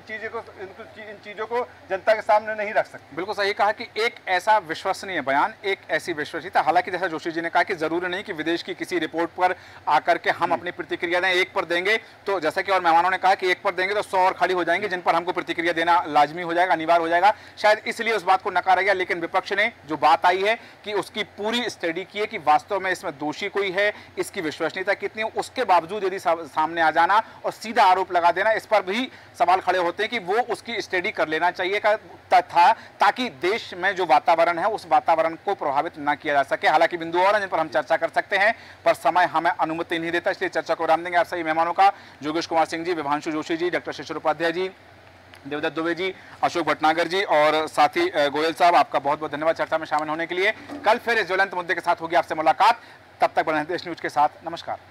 चीजों को जनता के सामने नहीं रख सकते। बिल्कुल सही कहा कि एक ऐसा विश्वसनीय बयान, एक ऐसी विश्वसनीयता, हालांकि जैसा जोशी जी ने कहा कि जरूरी नहीं कि विदेश की किसी रिपोर्ट पर आकर के हम अपनी प्रतिक्रिया दें। एक पर देंगे तो जैसा कि और मेहमानों ने कहा कि एक पर देंगे तो 100 और खड़ी हो जाएंगे जिन पर हमको प्रतिक्रिया देना लाजमी हो जाएगा, अनिवार्य हो जाएगा। शायद इसलिए उस बात को नकारा गया, लेकिन विपक्ष ने जो बात आई है कि उसकी पूरी स्टडी की है कि वास्तव में इसमें दोषी कोई है, इसकी विश्वसनीयता कितनी है, उसके बावजूद यदि सामने आ जाना और सीधा आरोप लगा देना, इस पर भी सवाल खड़े होते हैं कि वो उसकी स्टडी कर लेना चाहिए था ताकि देश में जो वातावरण है उस वातावरण को प्रभावित ना किया जा सके। हालांकि बिंदु और हैं जिन पर हम चर्चा कर सकते हैं, पर समय हमें अनुमति नहीं देता, इसलिए चर्चा को विराम देंगे। आप सभी मेहमानों का, योगेश कुमार सिंह जी, विभांशु जोशी जी, डॉक्टर शिशिर उपाध्याय जी, देवदत्त दुबे जी, अशोक भटनागर जी और साथी गोयल साहब, आपका बहुत बहुत धन्यवाद चर्चा में शामिल होने के लिए। कल फिर इस ज्वलंत मुद्दे के साथ होगी आपसे मुलाकात। तब तक बने देश न्यूज के साथ। नमस्कार।